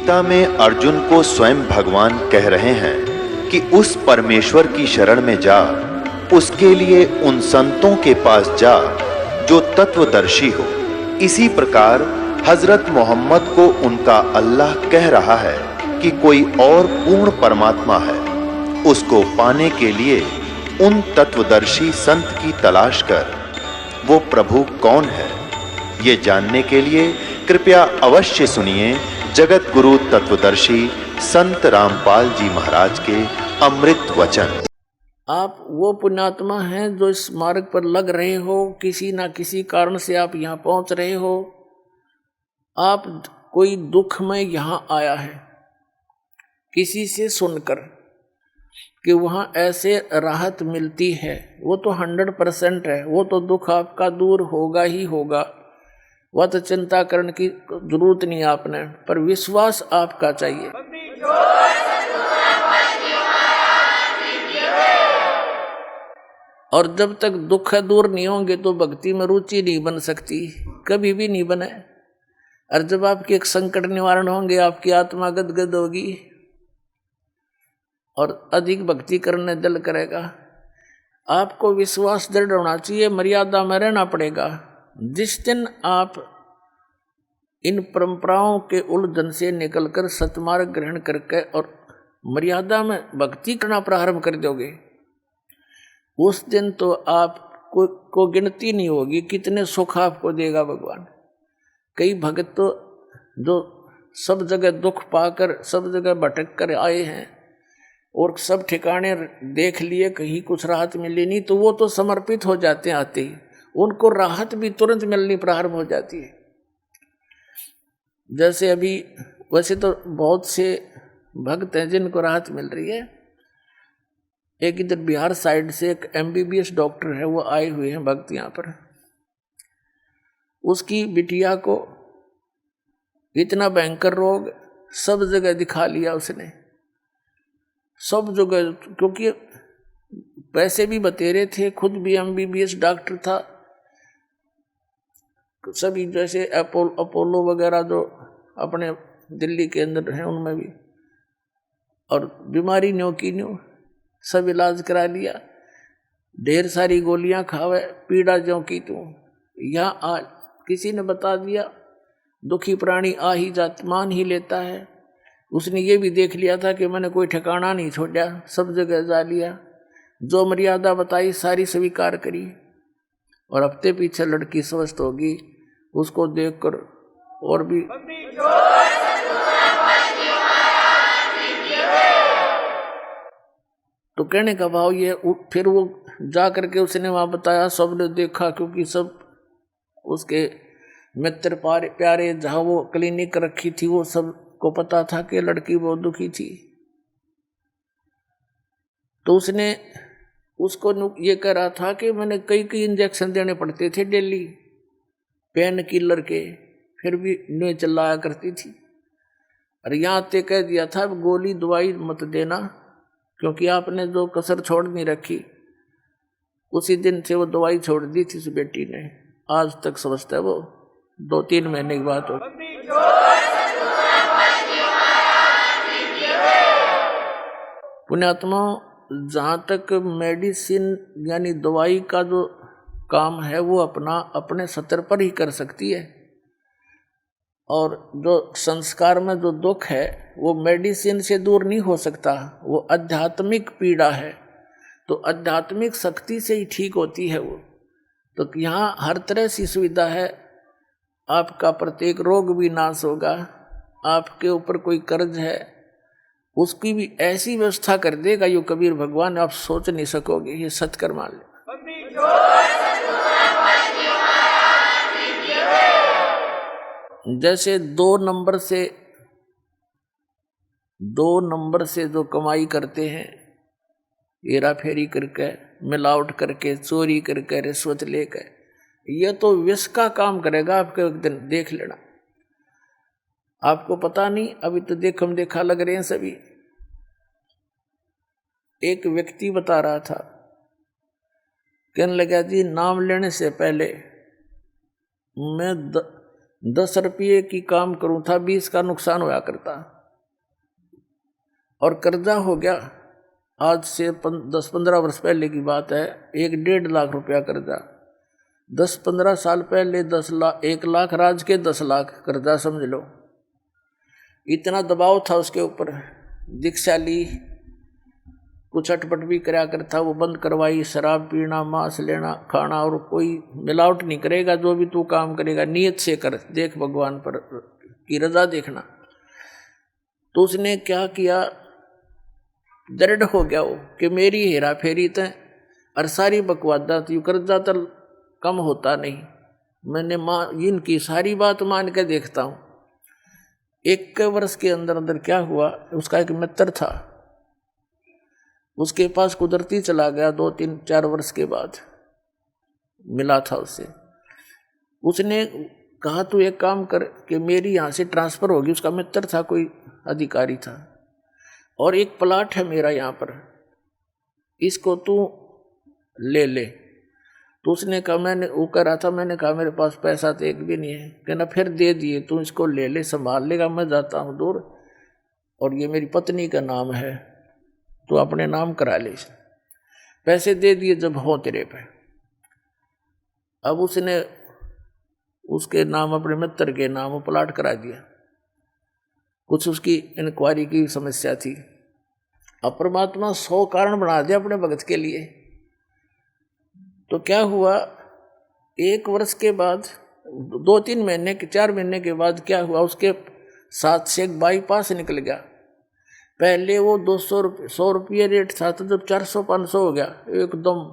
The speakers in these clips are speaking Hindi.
गीता में अर्जुन को स्वयं भगवान कह रहे हैं कि उस परमेश्वर की शरण में जा, उसके लिए उन संतों के पास जा जो तत्वदर्शी हो। इसी प्रकार हजरत मोहम्मद को उनका अल्लाह कह रहा है कि कोई और पूर्ण परमात्मा है, उसको पाने के लिए उन तत्वदर्शी संत की तलाश कर। वो प्रभु कौन है, ये जानने के लिए कृपया अवश्य सुनिए जगत गुरु तत्वदर्शी संत रामपाल जी महाराज के अमृत वचन। आप वो पुण्यात्मा हैं जो इस मार्ग पर लग रहे हो, किसी ना किसी कारण से आप यहाँ पहुँच रहे हो। आप कोई दुख में यहाँ आया है किसी से सुनकर कि वहाँ ऐसे राहत मिलती है, वो तो 100% है, वो तो दुख आपका दूर होगा ही होगा। वह तो चिंता करने की जरूरत नहीं आपने, पर विश्वास आपका चाहिए। और जब तक दुख दूर नहीं होंगे तो भक्ति में रुचि नहीं बन सकती, कभी भी नहीं बने। और जब आपके एक संकट निवारण होंगे, आपकी आत्मा गदगद होगी और अधिक भक्ति करने दिल करेगा। आपको विश्वास दृढ़ होना चाहिए, मर्यादा में रहना पड़ेगा। जिस दिन आप इन परंपराओं के उलझन से निकलकर सतमार्ग ग्रहण करके और मर्यादा में भक्ति करना प्रारंभ कर दोगे, उस दिन तो आपको गिनती नहीं होगी कितने सुख आपको देगा भगवान। कई भक्त तो जो सब जगह दुख पाकर सब जगह भटक कर आए हैं और सब ठिकाने देख लिए, कहीं कुछ राहत मिली नहीं, तो वो तो समर्पित हो जाते हैं आते ही, उनको राहत भी तुरंत मिलनी प्रारंभ हो जाती है। जैसे अभी वैसे तो बहुत से भक्त हैं जिनको राहत मिल रही है। एक इधर बिहार साइड से एक MBBS डॉक्टर है, वो आए हुए हैं भक्त यहाँ पर। उसकी बिटिया को इतना भयंकर रोग, सब जगह दिखा लिया उसने, सब जगह, क्योंकि पैसे भी बतेरे थे, खुद भी MBBS डॉक्टर था। सभी जैसे अपोलो वगैरह जो अपने दिल्ली के अंदर हैं उनमें भी, और बीमारी न्यों की न्यों सब इलाज करा लिया, ढेर सारी गोलियां खावे, पीड़ा ज्यों की त्यों। यहाँ आ किसी ने बता दिया दुखी प्राणी आ ही जात मान ही लेता है। उसने ये भी देख लिया था कि मैंने कोई ठिकाना नहीं छोड़ा, सब जगह जा लिया, जो मर्यादा बताई सारी स्वीकार करी। और हफ्ते पीछे लड़की स्वस्थ होगी, उसको देखकर और भी तो कहने का भाव ये। फिर वो जा करके उसने वहाँ बताया, सबने देखा, क्योंकि सब उसके मित्र प्यारे जहाँ वो क्लिनिक रखी थी वो सब को पता था कि लड़की बहुत दुखी थी। तो उसने उसको ये कह रहा था कि मैंने कई इंजेक्शन देने पड़ते थे डेली, पेन किलर के, फिर भी नहीं चिल्लाया करती थी। और यहाँ तक कह दिया था गोली दवाई मत देना, क्योंकि आपने जो कसर छोड़ नहीं रखी। उसी दिन से वो दवाई छोड़ दी थी उस बेटी ने, आज तक समझता है वो 2-3 महीने की बात हो। पुण्यात्मा, जहाँ तक मेडिसिन यानी दवाई का जो काम है वो अपने स्तर पर ही कर सकती है, और जो संस्कार में जो दुख है वो मेडिसिन से दूर नहीं हो सकता, वो आध्यात्मिक पीड़ा है, तो आध्यात्मिक शक्ति से ही ठीक होती है वो। तो यहाँ हर तरह से सुविधा है, आपका प्रत्येक रोग भी नाश होगा। आपके ऊपर कोई कर्ज है उसकी भी ऐसी व्यवस्था कर देगा यो कबीर भगवान, आप सोच नहीं सकोगे। ये सत्कर मान ले। जैसे 2 नंबर से जो कमाई करते हैं, हेरा फेरी करके, मिलावट करके, चोरी करके, रिश्वत लेकर, यह तो विष का काम करेगा आपके, एक दिन देख लेना। आपको पता नहीं, अभी तो देखा लग रहे हैं सभी। एक व्यक्ति बता रहा था, कहने लगा जी नाम लेने से पहले मैं 10 रुपये की काम करूं था, 20 का नुकसान होया करता। और कर्जा हो गया। आज से 10-15 वर्ष पहले की बात है, 1-1.5 लाख रुपया कर्जा। 10-15 साल पहले 1 लाख राज के 10 लाख कर्जा समझ लो। इतना दबाव था उसके ऊपर। दीक्षा ली, कुछ अटपट भी करा करता, वो बंद करवाई। शराब पीना, मांस लेना, खाना, और कोई मिलावट नहीं करेगा। जो भी तू काम करेगा नियत से कर, देख भगवान पर की रजा देखना। तो उसने क्या किया, दृढ़ हो गया वो कि मेरी हेरा फेरी तय और सारी बकवादा थी, कर्जा तो कम होता नहीं। मैंने इनकी सारी बात मान के देखता हूँ। 1 वर्ष के अंदर अंदर क्या हुआ, उसका एक मित्र था, उसके पास कुदरती चला गया। 2-3-4 वर्ष के बाद मिला था उससे। उसने कहा तू एक काम कर कि मेरी यहाँ से ट्रांसफ़र होगी। उसका मित्र था, कोई अधिकारी था, और एक प्लाट है मेरा यहाँ पर, इसको तू ले ले। तो उसने कहा, मैंने वो कह रहा था, मैंने कहा मेरे पास पैसा तो एक भी नहीं है। कहना फिर दे दिए, तू इसको ले ले, संभाल लेगा, मैं जाता हूँ दूर, और ये मेरी पत्नी का नाम है, तो अपने नाम करा ले। पैसे दे दिए जब हो तेरे पे। अब उसने उसके नाम, अपने मित्र के नाम प्लाट करा दिया। कुछ उसकी इंक्वायरी की समस्या थी। अब परमात्मा 100 कारण बना दिया अपने भगत के लिए। तो क्या हुआ, 1 वर्ष के बाद, 2-3 महीने के 4 महीने के बाद क्या हुआ, उसके साथ से एक बाईपास निकल गया। पहले वो 100 रुपये रेट था, तो जब 400-500 हो गया एकदम।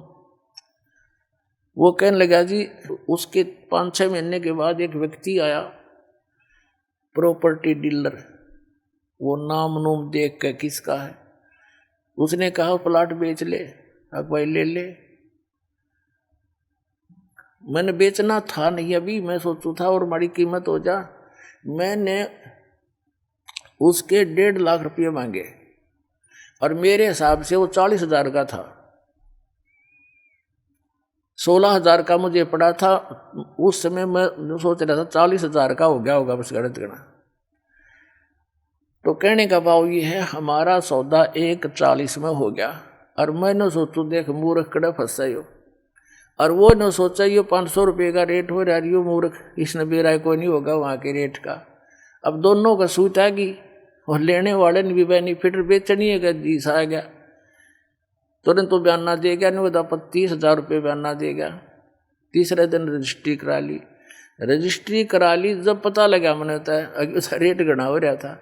वो कहने लगा जी, उसके 5-6 महीने के बाद एक व्यक्ति आया, प्रॉपर्टी डीलर, वो नाम नूम देख के किसका है, उसने कहा प्लाट बेच ले। अब भाई ले ले। मैंने बेचना था नहीं अभी, मैं सोचू था और बड़ी कीमत हो जा। मैंने उसके 1.5 लाख रुपये मांगे, और मेरे हिसाब से वो 40,000 का था। 16,000 का मुझे पड़ा था उस समय। मैं सोच रहा था 40,000 का हो गया होगा, बस गणित गणा। तो कहने का भाव ये है, हमारा सौदा 1.40 में हो गया। और मैंने सोचू देख मूर्ख कड़े फंसा हो, और वो न सोचा ये 500 रुपये का रेट हो रहा है, यो मूर्ख, इसने बेरा कोई नहीं होगा वहाँ के रेट का। अब दोनों का सूत आ गई, और लेने वाले ने भी बेनिफिट, बेचनी का जीस आ गया। तुरंत तो बयाना दे गया, नहीं तो 30,000 रुपये बयाना दे गया। तीसरे दिन रजिस्ट्री करा ली। रजिस्ट्री करा ली, जब पता लगा मैंने होता है उसका रेट गणा हो रहा था।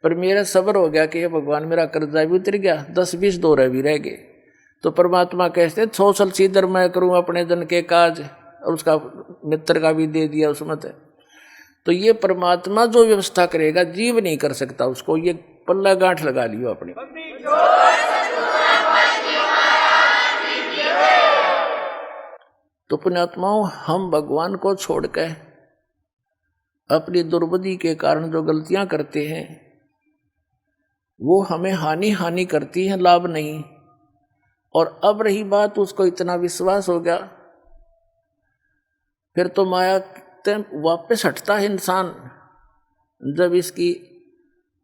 पर मेरा सब्र हो गया कि भगवान मेरा कर्जा भी उतर गया, 10-20 दौरे भी रह गए। तो परमात्मा कहते 100 साल सीधर मैं करूँ अपने जन के काज, और उसका मित्र का भी दे दिया उसमें। तो ये परमात्मा जो व्यवस्था करेगा, जीव नहीं कर सकता उसको। ये पल्ला गांठ लगा लियो अपने। तो पुण्यात्माओं, हम भगवान को छोड़कर अपनी दुर्बुद्धि के कारण जो गलतियां करते हैं, वो हमें हानि करती हैं, लाभ नहीं। और अब रही बात, उसको इतना विश्वास हो गया, फिर तो माया वापस हटता है इंसान जब इसकी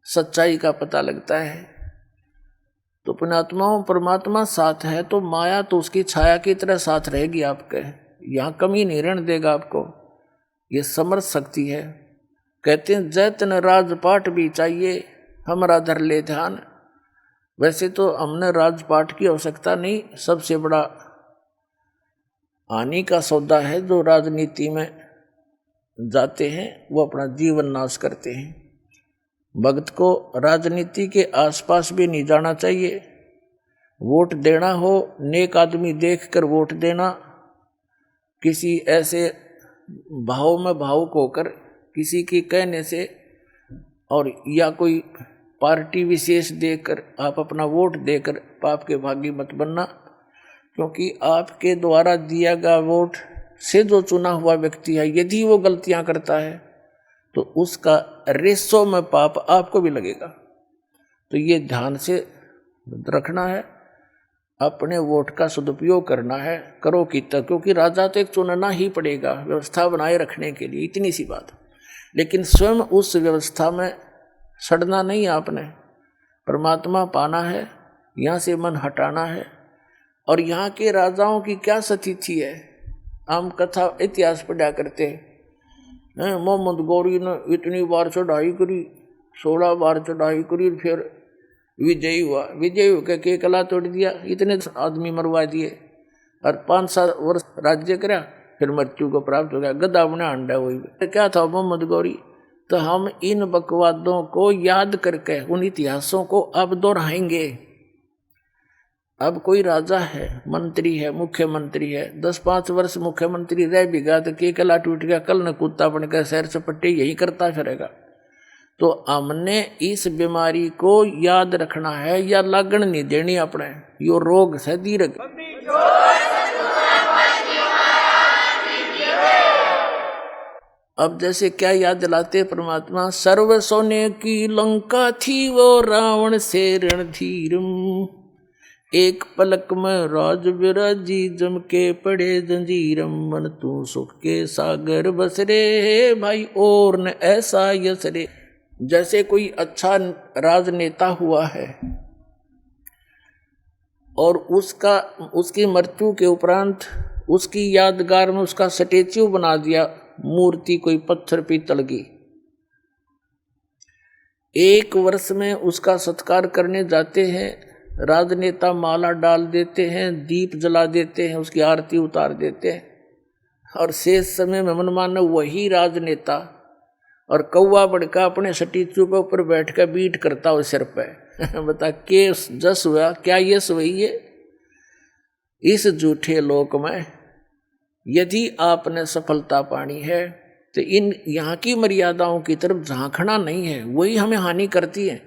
सच्चाई का पता लगता है। तो पुण्यात्माओं, परमात्मा साथ है तो माया तो उसकी छाया की तरह साथ रहेगी आपके, यहाँ कमी नहीं रहने देगा आपको। ये समर्थ शक्ति है। कहते हैं जैतन राजपाट भी चाहिए, हमारा धर ले ध्यान। वैसे तो हमने राजपाट की आवश्यकता नहीं, सबसे बड़ा हानि का सौदा है जो राजनीति में जाते हैं, वो अपना जीवन नाश करते हैं। भक्त को राजनीति के आसपास भी नहीं जाना चाहिए। वोट देना हो, नेक आदमी देखकर वोट देना, किसी ऐसे भाव में भावुक होकर किसी के कहने से और या कोई पार्टी विशेष देकर आप अपना वोट देकर पाप के भागी मत बनना। क्योंकि आपके द्वारा दिया गया वोट से जो चुना हुआ व्यक्ति है, यदि वो गलतियां करता है तो उसका रेसो में पाप आपको भी लगेगा। तो ये ध्यान से रखना है, अपने वोट का सदुपयोग करना है, करो कितना। क्योंकि राजा तो एक चुनना ही पड़ेगा व्यवस्था बनाए रखने के लिए, इतनी सी बात। लेकिन स्वयं उस व्यवस्था में सड़ना नहीं आपने, परमात्मा पाना है, यहाँ से मन हटाना है। और यहाँ के राजाओं की क्या स्थिति है, हम कथा इतिहास पढ़ा करते हैं। मोहम्मद गौरी ने इतनी बार चढ़ाई करी, 16 बार चढ़ाई करी, फिर विजयी हुआ, विजयी होकर के कला तोड़ दिया, इतने आदमी मरवा दिए और 5-7 वर्ष राज्य करा, फिर मृत्यु को प्राप्त हो गया, गधा बना अंडा। वही क्या था मोहम्मद गौरी। तो हम इन बकवादों को याद करके उन इतिहासों को अब दोहराएंगे। अब कोई राजा है, मंत्री है, मुख्यमंत्री है, 10-5 वर्ष मुख्यमंत्री रह भी गया तो के कला टूट गया, कल न कुत्ता बनकर सैर सपट्टे यही करता फिरेगा। तो हमने इस बीमारी को याद रखना है या लगन नहीं देनी अपने, यो रोग से दीर्घ। अब जैसे क्या याद दिलाते परमात्मा, सर्व सोने की लंका थी वो रावण से रणधीरम, एक पलक में राज विराजी जम के पड़े जंजीरम, मन तू सुख के सागर बस रे भाई और न ऐसा यस रे। जैसे कोई अच्छा राजनेता हुआ है और उसकी मृत्यु के उपरांत उसकी यादगार में उसका स्टेच्यू बना दिया, मूर्ति कोई पत्थर पीतल की, 1 वर्ष में उसका सत्कार करने जाते हैं, राजनेता माला डाल देते हैं, दीप जला देते हैं, उसकी आरती उतार देते हैं, और शेष समय में मनमाने वही राजनेता और कौवा बड़का अपने स्टेच्यू के ऊपर बैठ कर बीट करता हो सिर पे। बता के जस हुआ, क्या ये सही है? इस झूठे लोक में यदि आपने सफलता पानी है तो इन यहाँ की मर्यादाओं की तरफ झांकना नहीं है, वही हमें हानि करती है।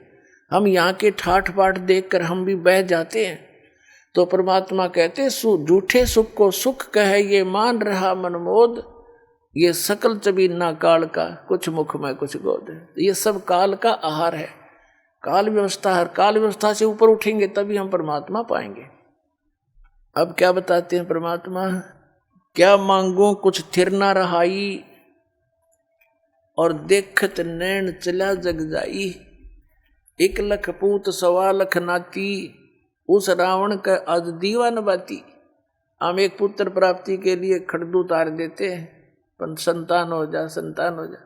हम यहाँ के ठाठ बाट देखकर हम भी बह जाते हैं। तो परमात्मा कहते झूठे सुख को सुख कहे ये मान रहा मनमोद, ये सकल चबीना काल का कुछ मुख में कुछ गोद। ये सब काल का आहार है, काल व्यवस्था है। काल व्यवस्था से ऊपर उठेंगे तभी हम परमात्मा पाएंगे। अब क्या बताते हैं परमात्मा, क्या मांगो कुछ थिर ना रहाई, और देखत नैन चला जग जाई, 1 लख पूत 1.25 लाख नाती, उस रावण का आज दीवान बाती। हम एक पुत्र प्राप्ति के लिए खड़दू उतार देते हैं, पर संतान हो जा, संतान हो जा।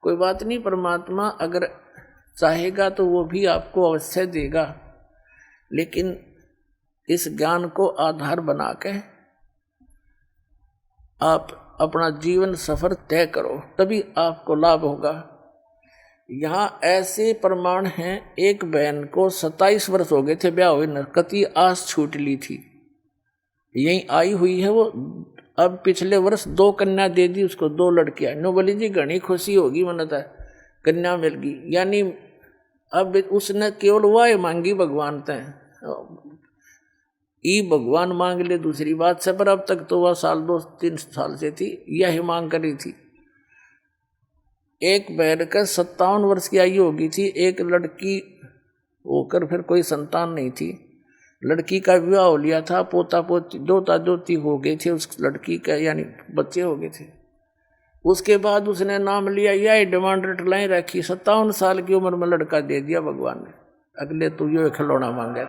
कोई बात नहीं, परमात्मा अगर चाहेगा तो वो भी आपको अवश्य देगा, लेकिन इस ज्ञान को आधार बना के आप अपना जीवन सफर तय करो, तभी आपको लाभ होगा। यहाँ ऐसे प्रमाण हैं, एक बहन को 27 वर्ष हो गए थे ब्याह हुए, नरकती आस छूट ली थी, यहीं आई हुई है वो। अब पिछले वर्ष 2 कन्या दे दी उसको, 2 लड़कियां। नो बोली जी घनी खुशी होगी, मनता कन्या मिल गई। यानी अब उसने केवल वह मांगी भगवान तय, ई भगवान मांग ले दूसरी बात से, पर अब तक तो वह 2-3 साल से थी, यही मांग करी थी। एक बहन का 57 वर्ष की आयु होगी थी, एक लड़की होकर फिर कोई संतान नहीं थी। लड़की का विवाह हो लिया था, पोता पोती दोता दोती हो गए थे उस लड़की का, यानी बच्चे हो गए थे। उसके बाद उसने नाम लिया, यह डिमांड रटलाई रखी, 57 साल की उम्र में लड़का दे दिया भगवान ने। अगले तू यो खिलौना मांगे।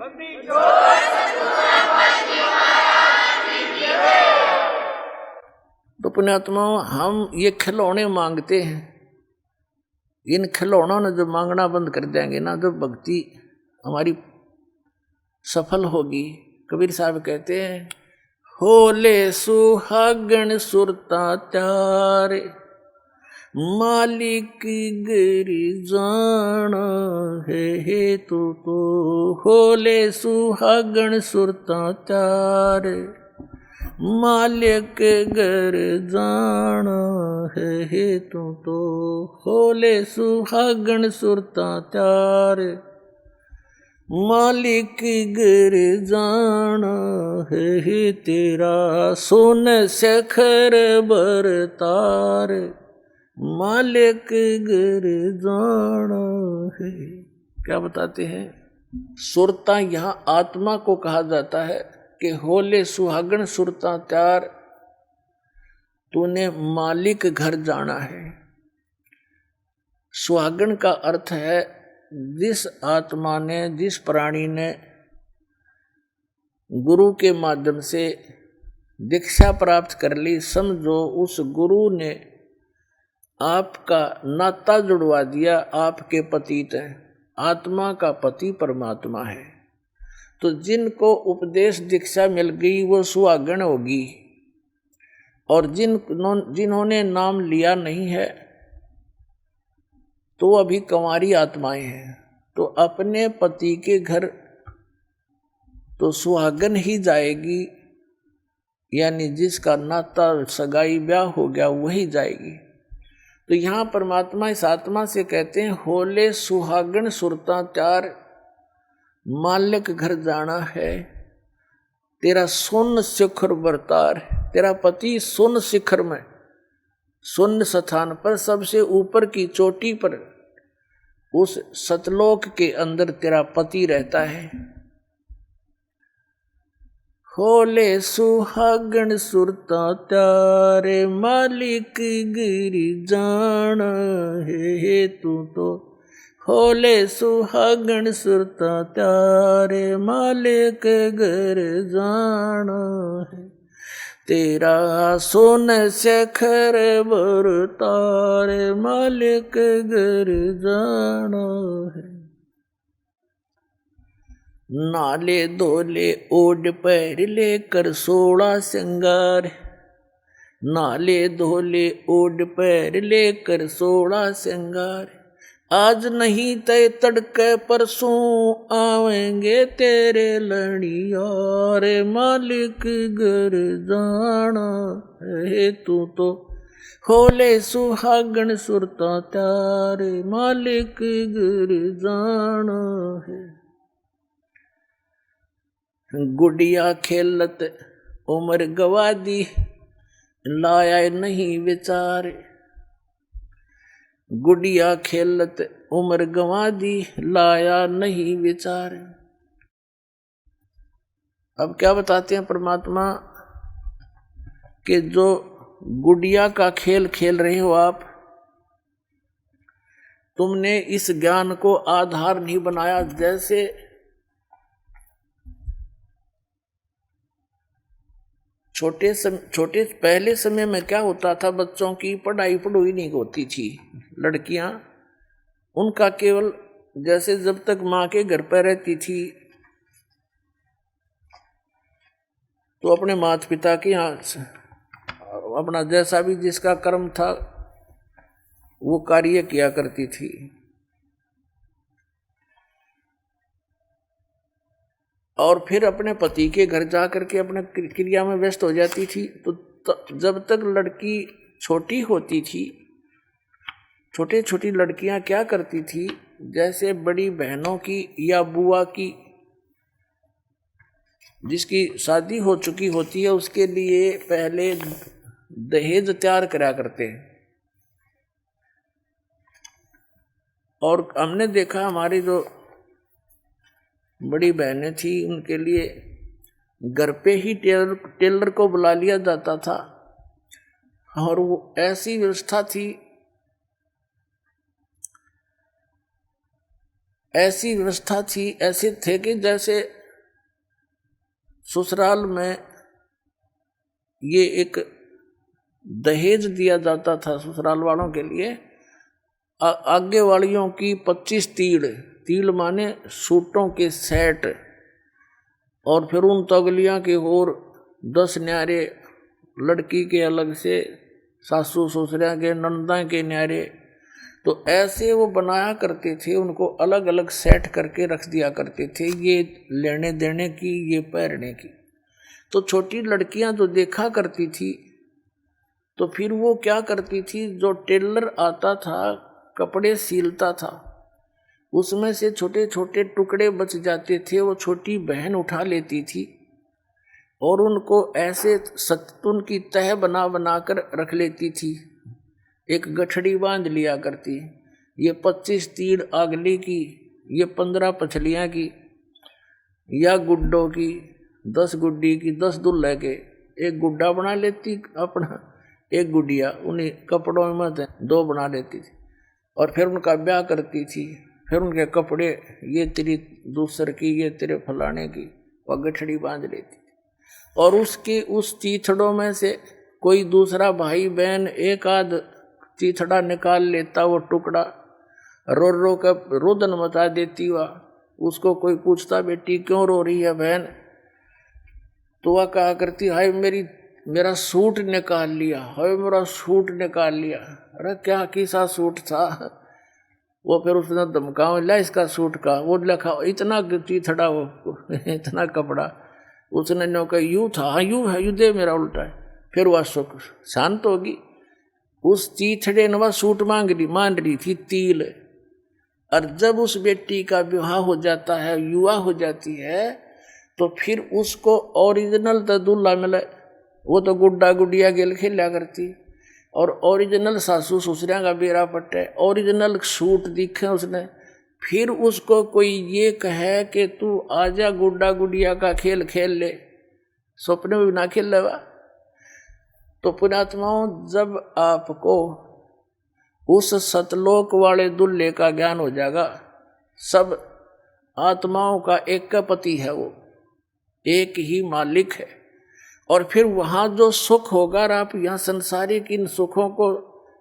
तो पुण्यात्मा, हम ये खिलौने मांगते हैं, इन खिलौनों ने जब मांगना बंद कर देंगे ना, जब भक्ति हमारी सफल होगी। कबीर साहब कहते हैं, होले सुहागण सुरता त्यारे, मालिक गिरी जान है तो होले सुहागण सुरता त्यारे, मालिक घर जान है तो होले सुहागण सुरता त्यारे, मालिक घर जान है तेरा सोन सखर बरतार, मालिक घर जान है। क्या बताते हैं, सुरता यहाँ आत्मा को कहा जाता है कि होले सुहागण सुरता त्यार, तूने मालिक घर जाना है। सुहागण का अर्थ है जिस आत्मा ने, जिस प्राणी ने गुरु के माध्यम से दीक्षा प्राप्त कर ली, समझो उस गुरु ने आपका नाता जुड़वा दिया, आपके पतित हैं। आत्मा का पति परमात्मा है। तो जिनको उपदेश दीक्षा मिल गई वो सुहागण होगी, और जिन्होंने नाम लिया नहीं है तो अभी कंवारी आत्माएं हैं। तो अपने पति के घर तो सुहागन ही जाएगी, यानी जिसका नाता सगाई ब्याह हो गया वही जाएगी। तो यहाँ परमात्मा इस आत्मा से कहते हैं, होले सुहागन सुरता त्यार, मालिक घर जाना है, तेरा सुन शिखर बरतार। तेरा पति सुन शिखर में, सुन स्थान पर, सबसे ऊपर की चोटी पर, उस सतलोक के अंदर तेरा पति रहता है। होले सुहागन सुरता त्यारे, मालिक गिरी जाना है तू तो। होले सुहागन सुरता त्यारे, मालिक घर जाना है, तेरा सोन शेखर बरतार, मालिक घर जाना है। नाले धोले ओढ़ पैर लेकर 16 श्रृंगार, नाले धोले ओढ़ पैर लेकर 16 श्रृंगार। आज नहीं तय तड़के परसों आवेंगे तेरे लड़ियार, मालिक घर जाना है तू तो। होले सुहागन सुरता त्यारे, मालिक घर जाना है। गुड़िया खेलत उम्र गवा दी, लाया नहीं विचार। गुड़िया खेलत उम्र गवा दी, लाया नहीं विचार। अब क्या बताते हैं परमात्मा कि जो गुड़िया का खेल खेल रहे हो आप, तुमने इस ज्ञान को आधार नहीं बनाया। जैसे छोटे पहले समय में क्या होता था, बच्चों की पढ़ाई नहीं होती थी। लड़कियां, उनका केवल जैसे जब तक माँ के घर पर रहती थी तो अपने माता पिता के यहाँ अपना जैसा भी जिसका कर्म था वो कार्य किया करती थी। और फिर अपने पति के घर जा करके अपने क्रिया में व्यस्त हो जाती थी। तो जब तक लड़की छोटी होती थी, छोटी लड़कियां क्या करती थी, जैसे बड़ी बहनों की या बुआ की जिसकी शादी हो चुकी होती है, उसके लिए पहले दहेज तैयार करा करते हैं। और हमने देखा हमारी जो बड़ी बहनें थी, उनके लिए घर पे ही टेलर को बुला लिया जाता था। और वो ऐसी व्यवस्था थी, ऐसे थे कि जैसे ससुराल में ये एक दहेज दिया जाता था ससुराल वालों के लिए। आगे वालियों की 25 तील माने सूटों के सेट, और फिर उन तगलियां के और 10 न्यारे, लड़की के अलग से, सासू ससुरिया के, नंदा के न्यारे। तो ऐसे वो बनाया करते थे, उनको अलग अलग सेट करके रख दिया करते थे, ये लेने देने की, ये पहनने की। तो छोटी लड़कियां जो देखा करती थी, तो फिर वो क्या करती थी, जो टेलर आता था कपड़े सिलता था, उसमें से छोटे छोटे टुकड़े बच जाते थे, वो छोटी बहन उठा लेती थी और उनको ऐसे सत्तून की तह बना कर रख लेती थी। एक गठड़ी बांध लिया करती, ये 25 तीड़ आगली की, ये 15 पछलियाँ की, या गुड्डों की, 10 गुड्डी की, 10 दुल्हे के। एक गुड्डा बना लेती अपना, एक गुड़िया उन्हीं कपड़ों में 2 बना लेती थी, और फिर उनका ब्याह करती थी। फिर उनके कपड़े, ये तेरी दूसर की, ये तेरे फलाने की, वह गठड़ी बांध लेती। और उसके उस चीथड़ों में से कोई दूसरा भाई बहन एक आध चीथड़ा निकाल लेता, वो टुकड़ा रो रो कर रोदन मचा देती। वह उसको कोई पूछता बेटी क्यों रो रही है बहन, तो वह कहा करती हाय मेरा सूट निकाल लिया, हाय मेरा सूट निकाल लिया। अरे क्या किसा सूट था? वो फिर उसने धमकाओ ला इसका सूट का, वो लिखा इतना चीथड़ा, वो इतना कपड़ा। उसने नो कहा यूँ था, हाँ यूँ है, यूँ दे मेरा उल्टा है। फिर वह सुख शांत होगी। उस चीथड़े ने वह सूट मान रही थी तिल। और जब उस बेटी का विवाह हो जाता है, युवा हो जाती है, तो फिर उसको ओरिजिनल तो दूल्हा मिले, वो तो गुड्डा गुडिया गेल खेला करती, और ओरिजिनल सासू ससुरिया का बेरा पट्टे, ओरिजिनल सूट दिखे उसने। फिर उसको कोई ये कहे कि तू आजा गुड्डा गुडिया का खेल खेल ले, सपने में भी ना खेल लेवा। तो पुण्यात्माओं, जब आपको उस सतलोक वाले दुल्हे का ज्ञान हो जाएगा, सब आत्माओं का एक का पति है, वो एक ही मालिक है। और फिर वहाँ जो सुख होगा, आप यहाँ संसारिक इन सुखों को,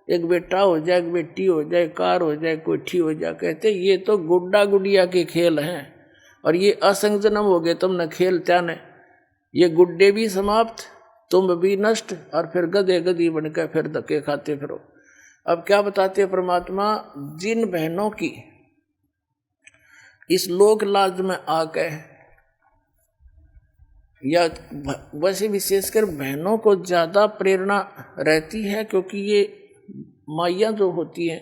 एक बेटा हो जाए, एक बेटी हो जाए, कार हो जाए, कोठी हो जाए, कहते ये तो गुड्डा गुडिया के खेल हैं, और ये असंग जन्म हो गए तुमने खेल त्याने, ये गुड्डे भी समाप्त, तुम भी नष्ट, और फिर गधे गधी बनकर फिर धक्के खाते फिरो। अब क्या बताते परमात्मा, जिन बहनों की इस लोक लाज में आके, या वैसे विशेषकर बहनों को ज़्यादा प्रेरणा रहती है, क्योंकि ये माइयाँ जो होती हैं,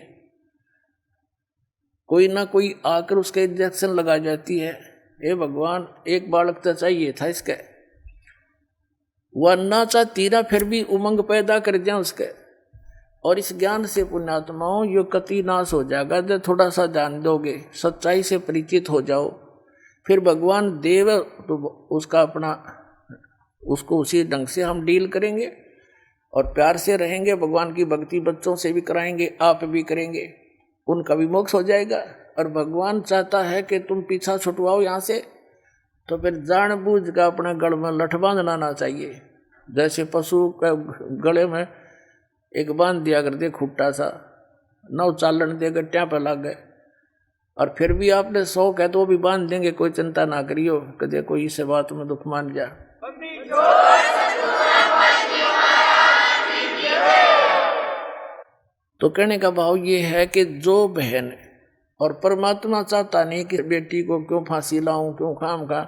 कोई ना कोई आकर उसके इंजेक्शन लगा जाती है, हे भगवान एक बालक तो चाहिए था इसके, वह ना चाहती ना फिर भी उमंग पैदा कर दिया उसके। और इस ज्ञान से पुण्यात्माओं यो कति नाश हो जाएगा जब थोड़ा सा जान दोगे, सच्चाई से परिचित हो जाओ। फिर भगवान देव तो उसका अपना, उसको उसी ढंग से हम डील करेंगे और प्यार से रहेंगे। भगवान की भक्ति बच्चों से भी कराएंगे, आप भी करेंगे, उनका भी मोक्ष हो जाएगा। और भगवान चाहता है कि तुम पीछा छुटवाओ यहाँ से, तो फिर जानबूझ का अपने गल में लठ बांधना ना चाहिए। जैसे पशु के गले में एक बांध दिया कर दे खुट्टा सा, नौ चालन दे गट्टियाँ पे लग गए, और फिर भी आपने शौक है तो वो भी बांध देंगे, कोई चिंता ना करियो, कदे कोई इस बात में दुख मान जा। तो कहने का भाव ये है कि जो बहन, और परमात्मा चाहता नहीं कि बेटी को क्यों फांसी लाऊं, क्यों खाम खा,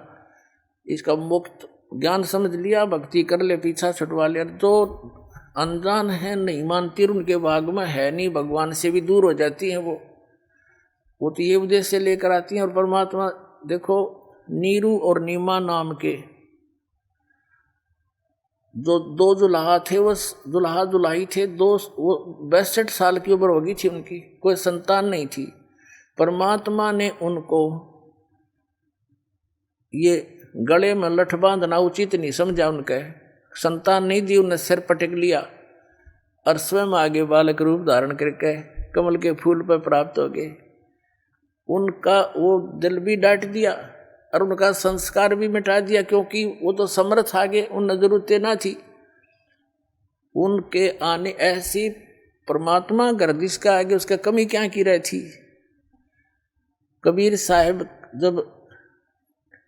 इसका मुक्त ज्ञान समझ लिया, भक्ति कर ले, पीछा छुटवा ले। जो अनजान है, नहीं मानती, उनके भाग में है नहीं, भगवान से भी दूर हो जाती हैं वो तो ये उद्देश्य से लेकर आती हैं। और परमात्मा देखो, नीरू और नीमा नाम के जो दो जुलाहा थे, वो जुलाहा जुलाही थे, वो 62 साल की उम्र होगी थी उनकी, कोई संतान नहीं थी। परमात्मा ने उनको ये गले में लठ बांधना उचित नहीं समझा, उनके संतान नहीं दी, उन्हें सिर पटक लिया और स्वयं आगे बालक रूप धारण करके कमल के फूल पर प्राप्त हो गए। उनका वो दिल भी डांट दिया और उनका संस्कार भी मिटा दिया, क्योंकि वो तो समर्थ आगे, उन जरूरतें ना थी उनके आने। ऐसी परमात्मा गर्दिश का आगे उसका कमी क्या की रही थी। कबीर साहब जब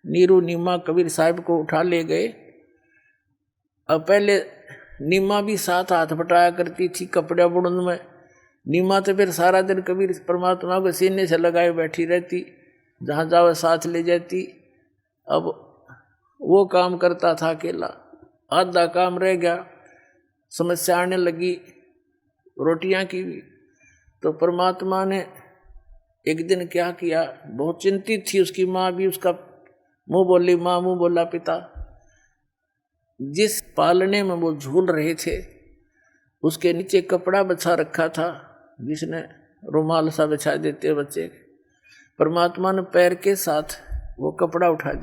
नीरू नीमा कबीर साहब को उठा ले गए, अब पहले नीमा भी साथ हाथ बटाया करती थी कपड़े बुड़न में, नीमा तो फिर सारा दिन कबीर परमात्मा को सीने से लगाए बैठी रहती, जहाँ जाओ साथ ले जाती। अब वो काम करता था अकेला, आधा काम रह गया, समस्या आने लगी रोटियां की भी। तो परमात्मा ने एक दिन क्या किया, बहुत चिंतित थी उसकी माँ भी, उसका मुंह बोली माँ, मुंह बोला पिता। जिस पालने में वो झूल रहे थे उसके नीचे कपड़ा बिछा रखा था, जिसने रुमाल सा बिछा देते बच्चे। परमात्मा ने पैर के साथ वो कपड़ा उठा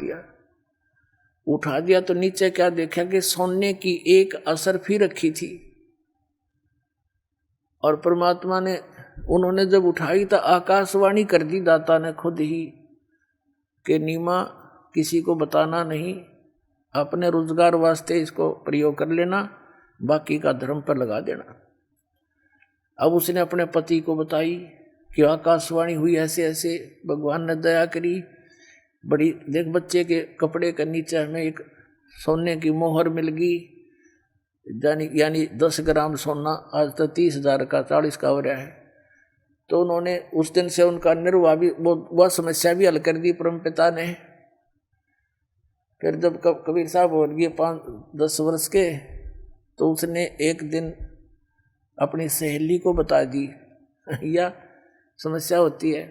दिया तो नीचे क्या देखा कि सोने की एक असरफी रखी थी। और परमात्मा ने उन्होंने जब उठाई तो आकाशवाणी कर दी दाता ने खुद ही कि नीमा किसी को बताना नहीं, अपने रोजगार वास्ते इसको प्रयोग कर लेना, बाकी का धर्म पर लगा देना। अब उसने अपने पति को बताई कि आकाशवाणी हुई ऐसे ऐसे, भगवान ने दया करी, बड़ी देख बच्चे के कपड़े के नीचे हमें एक सोने की मोहर मिल गई, यानी 10 ग्राम सोना, आज तो 30,000 का 40 का हो रहा है। तो उन्होंने उस दिन से उनका निर्वाह भी वह समस्या भी हल कर दी परम पिता ने। फिर जब कबीर साहब हो गए 5-10 वर्ष के, तो उसने एक दिन अपनी सहेली को बता दी या समस्या होती है,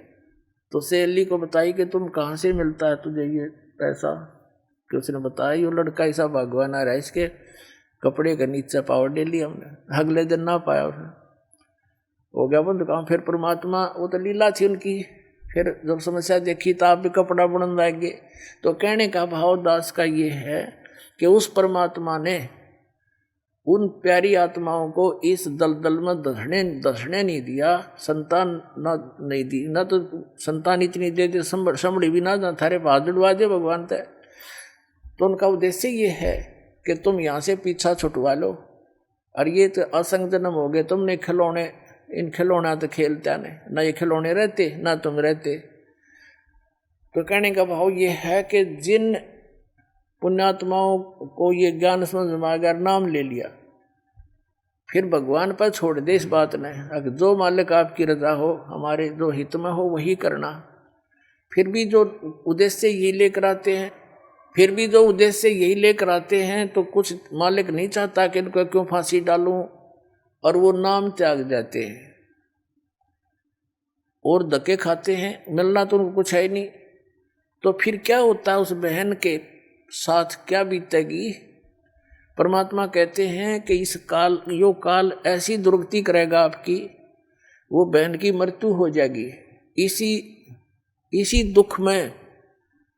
तो सहेली को बताई कि तुम कहाँ से मिलता है तुझे ये पैसा, कि उसने बताया ये लड़का ऐसा भगवान आ रहा है, इसके कपड़े के नीचे पावर ले लिया हमने। अगले दिन ना पाया, हो गया बंद काम। फिर परमात्मा, वो तो लीला थी उनकी, फिर जब समस्या देखी तो आप भी कपड़ा बुन लाएंगे। तो कहने का भाव दास का ये है कि उस परमात्मा ने उन प्यारी आत्माओं को इस दलदल में धसने नहीं दिया, संतान नहीं दी, ना तो संतान इतनी दे दी संभड़ी भी ना थारे भाजुड़वा दे भगवान तय। तो उनका उद्देश्य ये है कि तुम यहाँ से पीछा छुटवा लो, और ये तो असंग जन्म हो गए, तुमने खिलौने, इन खिलौना तो खेलते ना ये खिलौने रहते ना तुम रहते। तो कहने का भाव ये है कि जिन पुण्यात्माओं को ये ज्ञान समझ में आ गया, नाम ले लिया, फिर भगवान पर छोड़ दे इस बात ने, अगर जो मालिक आपकी रजा हो, हमारे जो हित में हो वही करना। फिर भी जो उद्देश्य यही लेकर आते हैं, तो कुछ मालिक नहीं चाहता कि इनको क्यों फांसी डालूं, और वो नाम त्याग जाते हैं और धक्के खाते हैं, मिलना तो उनको कुछ है ही नहीं। तो फिर क्या होता है, उस बहन के साथ क्या बीतेगी। परमात्मा कहते हैं कि इस काल, यो काल ऐसी दुर्गति करेगा आपकी, वो बहन की मृत्यु हो जाएगी इसी दुख में।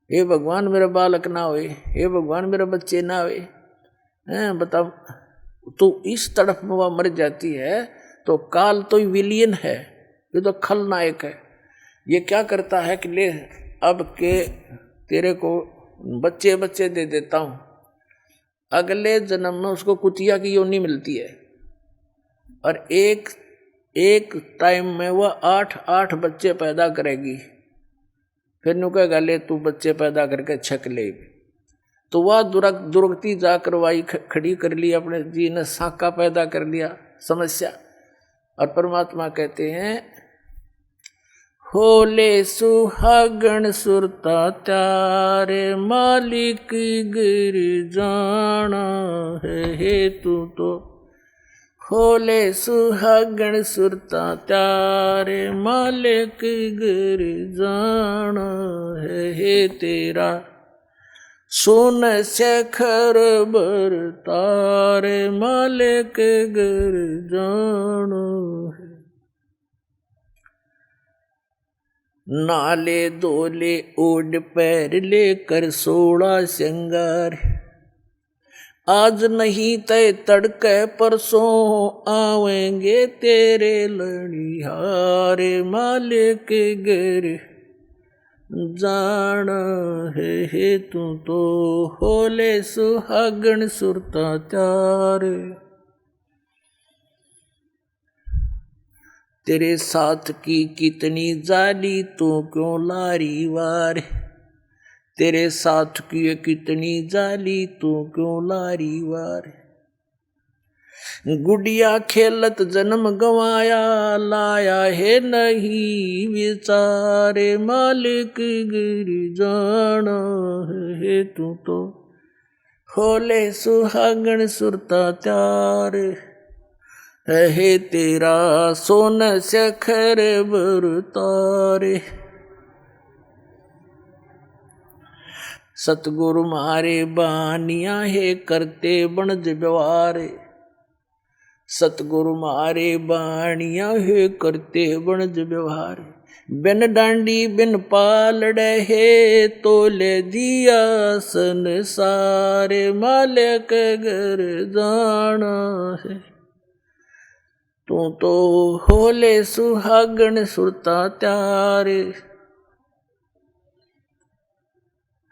हे भगवान मेरा बालक ना होए, हे भगवान मेरा बच्चे ना होए, बताओ। तो इस तरफ में वह मर जाती है। तो काल तो विलियन है, ये तो खलनायक है। ये क्या करता है कि ले अब के तेरे को बच्चे दे देता हूँ, अगले जन्म में उसको कुतिया की योनि मिलती है, और एक टाइम में वह 8 बच्चे पैदा करेगी। फिर नु कहेगा ले तू बच्चे पैदा करके छक ले। तो वह दुर्गति जा करवाई, खड़ी कर ली, अपने जी ने साका पैदा कर लिया समस्या। और परमात्मा कहते हैं होले सुहागण सुरता त्यारे, मालिक गिर जाना है हेतु तो। होले सुहागण सुरता त्यारे, मालिक गिर जाना है तेरा। सोन शेखर बर तारे, मालिक गिर जाना है। नाले दोले ओढ़ पैर लेकर 16 श्रृंगार, आज नहीं तय तड़के परसों आवेंगे तेरे लड़िहारे, मालिक गिर जाना है तू तो। होले सुहागण सुरता त्यारे, तेरे साथ की कितनी जाली तू क्यों लारी वार, तेरे साथ की कितनी जाली तू क्यों लारी वार। गुड़िया खेलत जन्म गवाया, लाया है नहीं विचारे, मालिक गिर जाना है तू तो। होले सुहागण सुरता त्यारे, है तेरा सोन शेखर बर तारे। सतगुरु मारे बानिया है करते बनज व्यवहार, सतगुरु मारे बानिया है करते बनज व्यवहार। बिन डांडी बिन पालड़े है तोले दिया संसारे, मालिक घर जाना है। तू तो होले सुहागण सुरता त्यारे,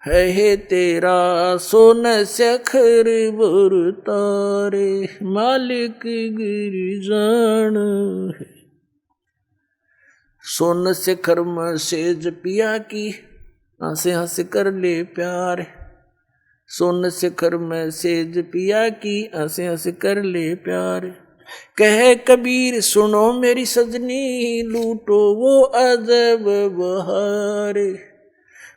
है तेरा सोन सखर बुर तारे, मालिक गिरिजान है। सोन शिखर में सेज पिया की, हंस हंस कर ले प्यार। सोन शिखर में सेज पिया की, हंस हंस कर ले प्यार। कहे कबीर सुनो मेरी सजनी, लूटो वो अजब बहार।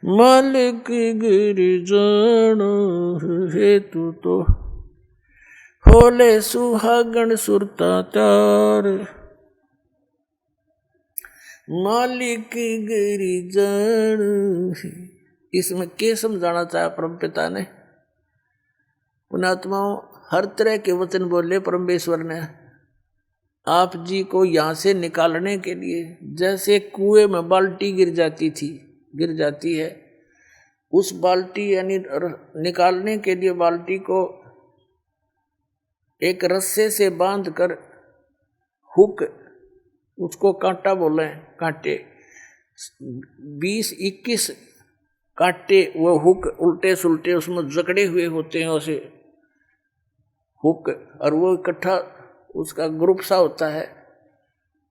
मालिक गिरिजान है तू तो होले सुहागण सुरता त्यार, मालिक गिरिजान। इसमें क्या समझाना चाहा परम पिता ने? पुण्यात्माओं, हर तरह के वचन बोले परमेश्वर ने आप जी को यहाँ से निकालने के लिए। जैसे कुएं में बाल्टी गिर जाती है, उस बाल्टी यानी निकालने के लिए बाल्टी को एक रस्से से बांध कर, हुक, उसको कांटा बोले, कांटे 20-21 कांटे वो हुक उल्टे सुलटे उसमें जकड़े हुए होते हैं उसे हुक, और वो इकट्ठा उसका ग्रुप सा होता है,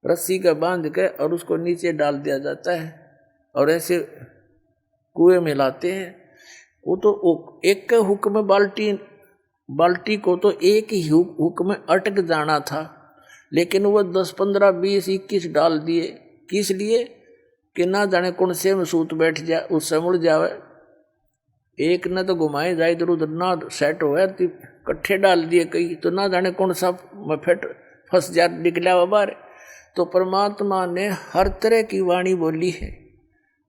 रस्सी का बांध के और उसको नीचे डाल दिया जाता है और ऐसे कुएं में लाते हैं। वो तो एक के हुक में बाल्टी को तो एक ही हुक में अटक जाना था, लेकिन वो 10, 15, 20, 21 डाल दिए। किस लिए? कि ना जाने कौन से में सूत बैठ जाए, उससे मुड़ जावे। एक ने तो घुमाए जाए इधर उधर, ना सेट हो इकट्ठे डाल दिए कई, तो ना जाने कौन सा में फंस जा निकला बाहर। तो परमात्मा ने हर तरह की वाणी बोली है,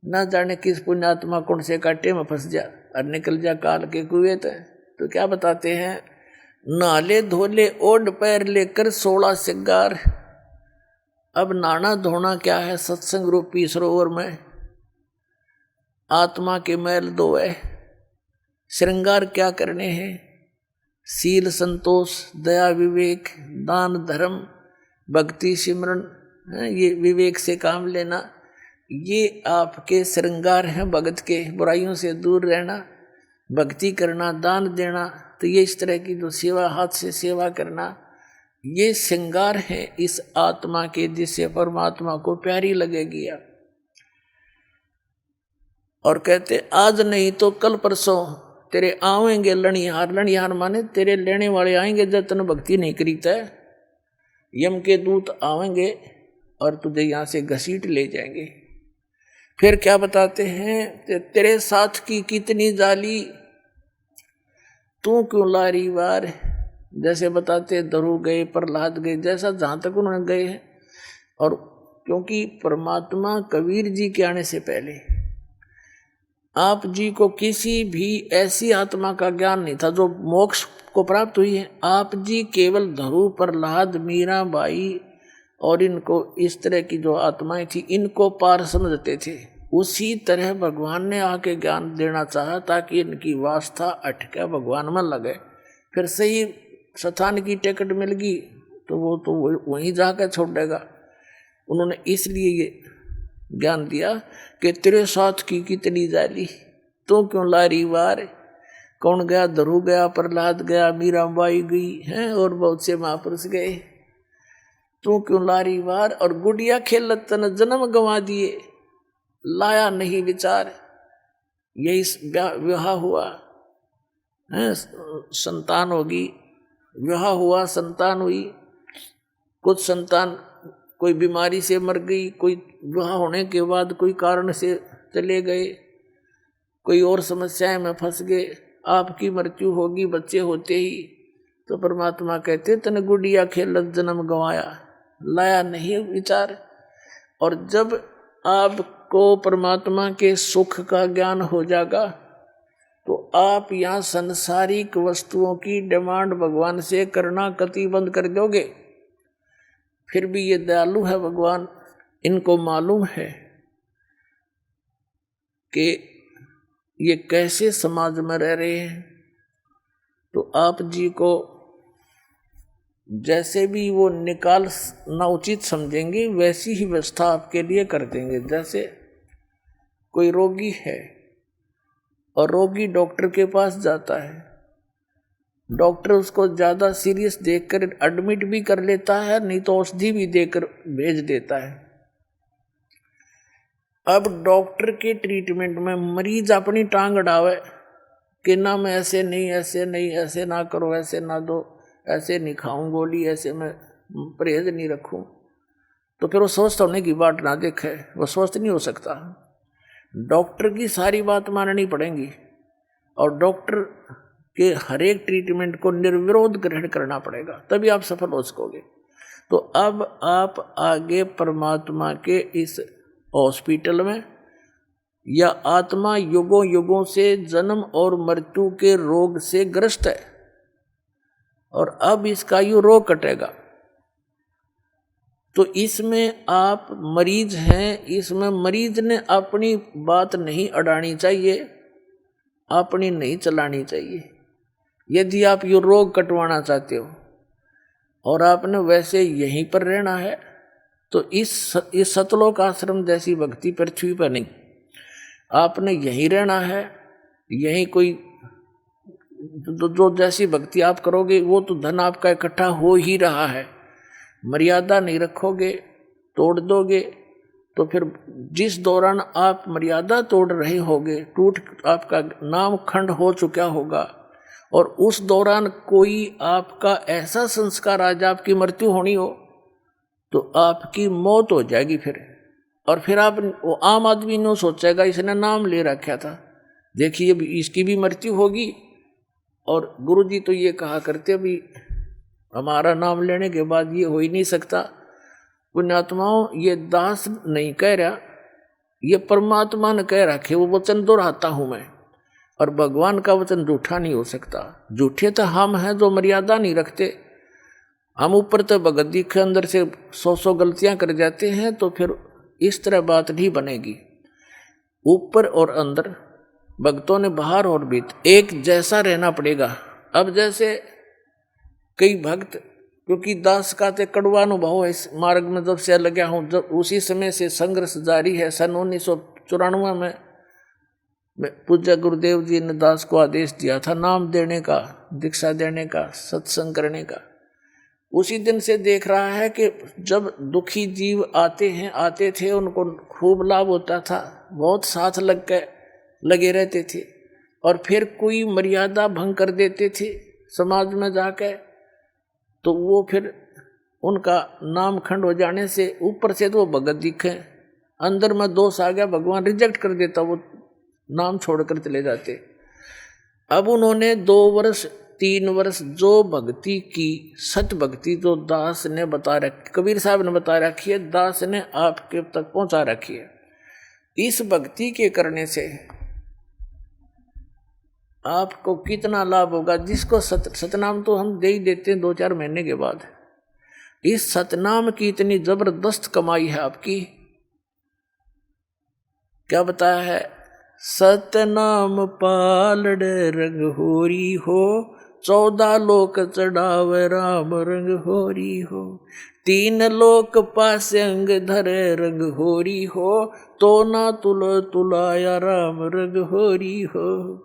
ना जाने किस पुण्यात्मा कौन से कांटे में फंस जा और निकल जा काल के कुएं। तो क्या बताते हैं? नाले धोले ओढ़ पैर लेकर 16 सिंगार। अब नाना धोना क्या है? सत्संग रूपी सरोवर में आत्मा के मैल धोए। श्रृंगार क्या करने हैं? शील संतोष, दया विवेक, दान धर्म, भक्ति सिमरन, ये विवेक से काम लेना, ये आपके श्रृंगार हैं भगत के। बुराइयों से दूर रहना, भक्ति करना, दान देना, तो ये इस तरह की जो सेवा, हाथ से सेवा करना, ये श्रृंगार है इस आत्मा के, जिससे परमात्मा को प्यारी लगेगी। और कहते आज नहीं तो कल परसों तेरे आवेंगे लणिहार। लणिहार माने तेरे लेने वाले आएंगे जब तन भक्ति नहीं करी तय। यम के दूत आवेंगे और तुझे यहाँ से घसीट ले जाएंगे। फिर क्या बताते हैं? तेरे साथ की कितनी जाली, तू क्यों लारी वार। जैसे बताते धरु गए, प्रहलाद गए, जैसा जहाँ तक उन्होंने गए हैं। और क्योंकि परमात्मा कबीर जी के आने से पहले आप जी को किसी भी ऐसी आत्मा का ज्ञान नहीं था जो मोक्ष को प्राप्त हुई है। आप जी केवल धरु, प्रहलाद, मीरा बाई और इनको इस तरह की जो आत्माएं थी, इनको पार समझते थे। उसी तरह भगवान ने आके ज्ञान देना चाहा ताकि इनकी वास्ता अटके, भगवान में लगे। फिर सही स्थान की टिकट मिल गई तो वो तो वहीं जाकर छोड़ देगा। उन्होंने इसलिए ये ज्ञान दिया कि तेरे साथ की कितनी जाली, तो क्यों लारी वार। कौन गया? धरु गया, प्रहलाद गया, मीराबाई गई हैं और बहुत से महापुरुष गए। तू क्यों लारी वार। और गुड़िया खेलत तन जन्म गंवा दिए, लाया नहीं विचार। यही विवाह हुआ है, संतान होगी, विवाह हुआ, संतान हुई। कुछ संतान कोई बीमारी से मर गई, कोई विवाह होने के बाद कोई कारण से चले गए, कोई और समस्याएं में फंस गए। आपकी मृत्यु होगी बच्चे होते ही। तो परमात्मा कहते तन गुड़िया खेलत जन्म गंवाया, लाया नहीं विचार। और जब आपको परमात्मा के सुख का ज्ञान हो जाएगा तो आप यहाँ संसारिक वस्तुओं की डिमांड भगवान से करना कति बंद कर दोगे। फिर भी ये दयालु है भगवान, इनको मालूम है कि ये कैसे समाज में रह रहे हैं। तो आप जी को जैसे भी वो निकालना उचित समझेंगे वैसी ही व्यवस्था आपके लिए कर देंगे। जैसे कोई रोगी है और रोगी डॉक्टर के पास जाता है, डॉक्टर उसको ज़्यादा सीरियस देखकर एडमिट भी कर लेता है, नहीं तो औषधि भी देकर भेज देता है। अब डॉक्टर के ट्रीटमेंट में मरीज अपनी टांग अड़ावे कि ना मैं ऐसे नहीं, ऐसे नहीं, ऐसे ना करो, ऐसे ना दो, ऐसे नहीं खाऊं गोली, ऐसे मैं परहेज नहीं रखूं, तो फिर वो स्वस्थ होने की बात ना देखे, वो स्वस्थ नहीं हो सकता। डॉक्टर की सारी बात माननी पड़ेगी और डॉक्टर के हर एक ट्रीटमेंट को निर्विरोध ग्रहण करना पड़ेगा, तभी आप सफल हो सकोगे। तो अब आप आगे परमात्मा के इस हॉस्पिटल में या आत्मा युगों युगों से जन्म और मृत्यु के रोग से ग्रस्त है और अब इसका यू रोग कटेगा। तो इसमें आप मरीज हैं, इसमें मरीज ने अपनी बात नहीं अड़ानी चाहिए, अपनी नहीं चलानी चाहिए। यदि आप ये रोग कटवाना चाहते हो और आपने वैसे यहीं पर रहना है तो इस सतलोक आश्रम जैसी भक्ति पृथ्वी पर नहीं, आपने यहीं रहना है। यहीं कोई जो जैसी भक्ति आप करोगे वो तो धन आपका इकट्ठा हो ही रहा है। मर्यादा नहीं रखोगे, तोड़ दोगे, तो फिर जिस दौरान आप मर्यादा तोड़ रहे होगे, टूट आपका नाम खंड हो चुका होगा और उस दौरान कोई आपका ऐसा संस्कार आज आपकी मृत्यु होनी हो तो आपकी मौत हो जाएगी फिर। और फिर आप वो आम आदमी ने सोचेगा इसने नाम ले रखा था, देखिए इसकी भी मृत्यु होगी। और गुरुजी तो ये कहा करते अभी हमारा नाम लेने के बाद ये हो ही नहीं सकता। पुण्यात्माओं, ये दास नहीं कह रहा, ये परमात्मा ने कह रखे, वो वचन दोहराता हूं मैं। और भगवान का वचन झूठा नहीं हो सकता। झूठे तो हम हैं जो मर्यादा नहीं रखते। हम ऊपर तो भगत दिखे अंदर से 100 गलतियां कर जाते हैं, तो फिर इस तरह बात नहीं बनेगी। ऊपर और अंदर भक्तों ने बाहर और भीतर एक जैसा रहना पड़ेगा। अब जैसे कई भक्त, क्योंकि दास का ते कड़वा अनुभव है इस मार्ग में जब से लगा हूँ, जब उसी समय से संघर्ष जारी है। सन 1994 में पूज्य गुरुदेव जी ने दास को आदेश दिया था नाम देने का, दीक्षा देने का, सत्संग करने का। उसी दिन से देख रहा है कि जब दुखी जीव आते थे उनको खूब लाभ होता था, बहुत साथ लगे रहते थे। और फिर कोई मर्यादा भंग कर देते थे समाज में जाकर, तो वो फिर उनका नाम खंड हो जाने से ऊपर से तो वो भगत दिखे, अंदर में दोष आ गया, भगवान रिजेक्ट कर देता, वो नाम छोड़कर चले जाते। अब उन्होंने 2 वर्ष 3 वर्ष जो भक्ति की, सत भक्ति जो दास ने बता रखी, कबीर साहब ने बता रखी है, दास ने आपके तक पहुंचा रखी है। इस भक्ति के करने से आपको कितना लाभ होगा। जिसको सतनाम तो हम दे ही देते हैं 2-4 महीने के बाद। इस सतनाम की इतनी जबरदस्त कमाई है आपकी। क्या बताया है? सतनाम पालड़ रंग होरी हो, 14 लोक चढ़ावे राम रंग होरी हो, 3 लोक पास अंग धरे रंग होरी हो, तो ना तुलाया राम रंग होरी हो।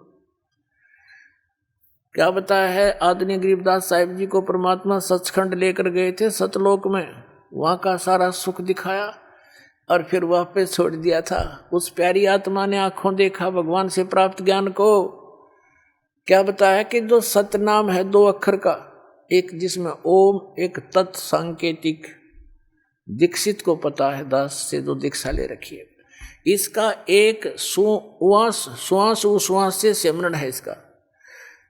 क्या बताया है? आदरणीय गरीबदास साहिब जी को परमात्मा सचखंड लेकर गए थे सतलोक में, वहां का सारा सुख दिखाया और फिर वापस छोड़ दिया था। उस प्यारी आत्मा ने आंखों देखा भगवान से प्राप्त ज्ञान को। क्या बताया कि जो सतनाम है 2 अक्षर का, एक जिसमें ओम, एक तत् सांकेतिक, दीक्षित को पता है दास से जो दीक्षा ले रखी है, इसका एक श्वास से सिमरन है इसका।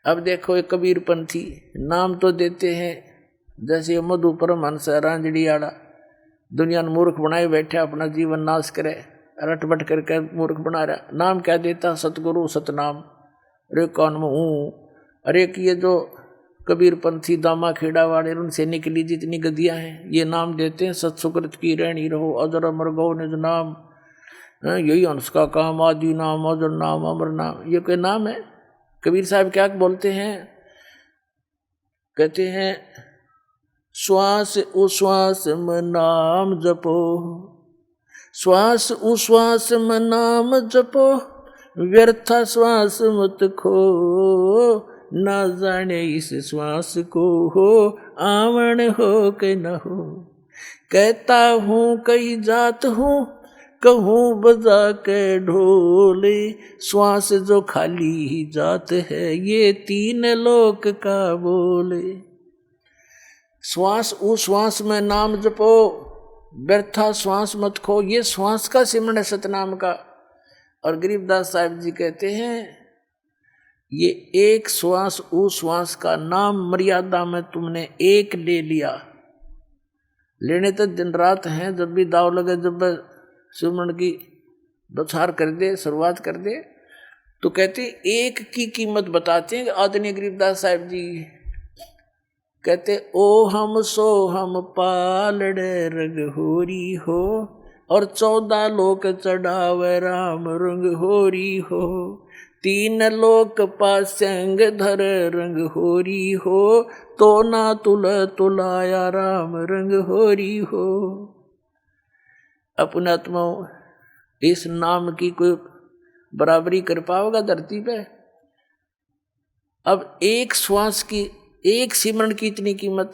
अब देखो एक कबीरपंथी नाम तो देते हैं, जैसे मधु परमहंस रांझड़ी आड़ा, दुनिया ने मूर्ख बनाए बैठे, अपना जीवन नाश करे, रटबट करके मूर्ख बना रहा। नाम क्या देता? सतगुरु सतनाम। अरे कौन में हूँ। अरे कि ये जो कबीरपंथी दामा खेड़ा वाले, उनसे निकली जितनी गदियाँ हैं, ये नाम देते हैं सत्सुकृत की रहनी रहो, अजर अमर गौ निज नाम, यही हंस का काम, आदि नाम, अजर नाम, अमर नाम। ये कोई नाम है? कबीर साहब क्या बोलते हैं? कहते हैं श्वास उश्वास में नाम जपो, श्वास उश्वास में नाम जपो, व्यर्था श्वास मत खो, ना जाने इस श्वास को हो आवण हो के न हो। कहता हूँ कई जात हूँ, कहूँ बजा के ढोले, श्वास जो खाली ही जात है ये तीन लोक का बोले। श्वास उश्वास में नाम जपो, व्यर्था श्वास मत खो, ये श्वास का सिमरन है सतनाम का। और गरीबदास साहिब जी कहते हैं ये एक श्वास उश्वास का नाम मर्यादा में तुमने एक ले लिया, लेने तो दिन रात हैं, जब भी दाव लगे, जब सिमरन की बौछार कर दे, शुरुआत कर दे, तो कहते एक की कीमत बताते हैं। आदरणीय गरीबदास साहिब जी कहते ओ हम सो हम पालड़े रंग होरी हो, और 14 लोक चढ़ावे राम रंग होरी हो, 3 लोक पासंग धर रंग होरी हो, तो ना तुलाया राम रंग होरी हो। अपने आत्मा इस नाम की कोई बराबरी कर पाओगा धरती पे? अब एक श्वास की, एक सिमरन की इतनी कीमत,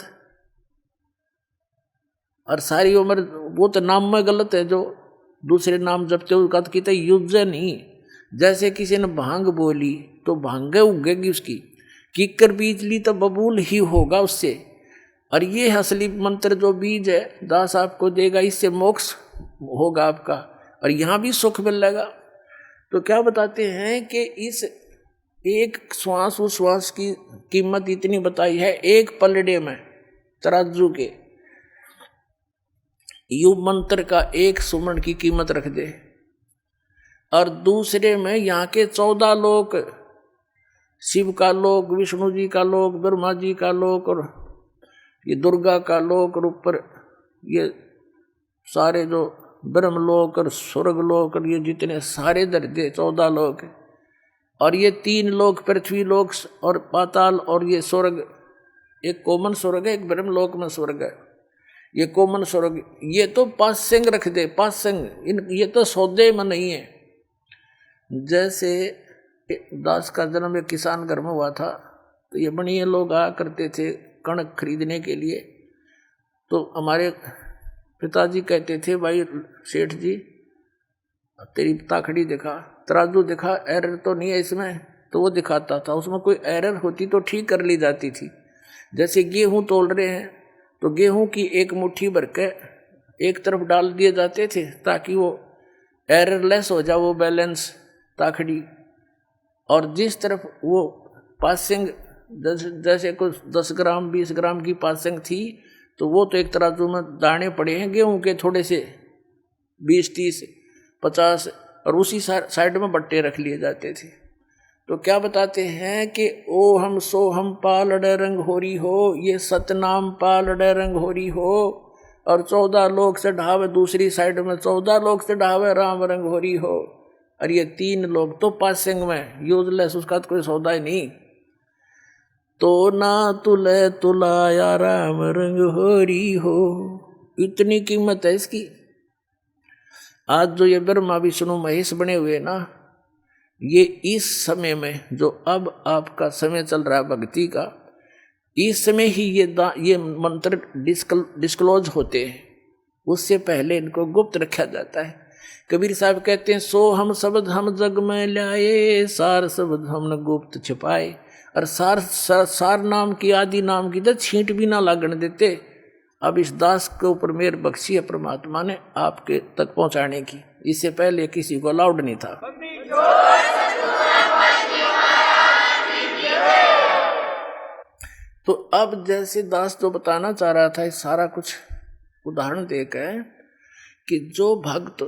और सारी उम्र वो तो नाम में गलत है जो दूसरे नाम जपते हो, उसका तो युद्ध नहीं। जैसे किसी ने भांग बोली तो भांगे उगेगी उसकी, कीकर बीज ली तो बबूल ही होगा उससे। और ये असली मंत्र जो बीज है दास आपको देगा, इससे मोक्ष होगा आपका, और यहाँ भी सुख मिलेगा। तो क्या बताते हैं कि इस एक श्वास उस श्वास की कीमत इतनी बताई है, एक पलड़े में तराजू के यु मंत्र का एक सुमन की कीमत रख दे, और दूसरे में यहाँ के 14 लोक, शिव का लोक, विष्णु जी का लोक, ब्रह्मा जी का लोक, और ये दुर्गा का लोक, और ऊपर ये सारे जो ब्रह्मलोक और स्वर्ग लोक, और ये जितने सारे दर्जे 14 लोक, और ये 3 लोक पृथ्वी लोक और पाताल, और ये स्वर्ग, एक कोमन स्वर्ग है, एक ब्रह्मलोक में स्वर्ग है, ये कोमन स्वर्ग, ये तो पासंग रख दे, पासंग, इन ये तो सौदे में नहीं है। जैसे दास का जन्म एक किसान घर में हुआ था, तो ये बढ़िया लोग आया करते थे कणक खरीदने के लिए। तो हमारे पिताजी कहते थे भाई सेठ जी तेरी ताखड़ी दिखा, तराजू दिखा, एरर तो नहीं है इसमें, तो वो दिखाता था, उसमें कोई एरर होती तो ठीक कर ली जाती थी। जैसे गेहूं तोल रहे हैं तो गेहूं की एक मुट्ठी भर के एक तरफ डाल दिए जाते थे ताकि वो एररलेस हो जाए वो बैलेंस ताखड़ी, और जिस तरफ वो पासिंग जैसे कुछ 10 ग्राम 20 ग्राम की पासिंग थी तो वो तो एक तराजू में दाने पड़े हैं गेहूं के थोड़े से 20 30 50, और उसी साइड में बट्टे रख लिए जाते थे। तो क्या बताते हैं कि ओ हम सो हम पालड़े रंग होरी हो, ये सतनाम पालड़े रंग होरी हो, और 14 लोक से ढावे, दूसरी साइड में 14 लोक से ढावे राम रंग होरी हो, और ये 3 लोग तो पासिंग में यूजलेस, उसका तो कोई सौदा ही नहीं। तो ना तुले तुलाया राम रंग होरी हो, इतनी कीमत है इसकी। आज जो ये ब्रह्मा विष्णु महेश बने हुए ना, ये इस समय में जो अब आपका समय चल रहा है भक्ति का, इस समय ही ये मंत्र डिस्क्लोज होते हैं, उससे पहले इनको गुप्त रखा जाता है। कबीर साहब कहते हैं सो हम शब्द हम जग में लाए, सार शब्द हमने गुप्त छिपाए। और सार नाम की आदि नाम की तो छींट भी ना लागण देते। अब इस दास के ऊपर मेहर बख्शी है परमात्मा ने आपके तक पहुंचाने की, इससे पहले किसी को अलाउड नहीं था। तो अब जैसे दास जो बताना चाह रहा था, सारा कुछ उदाहरण देकर कि जो भक्त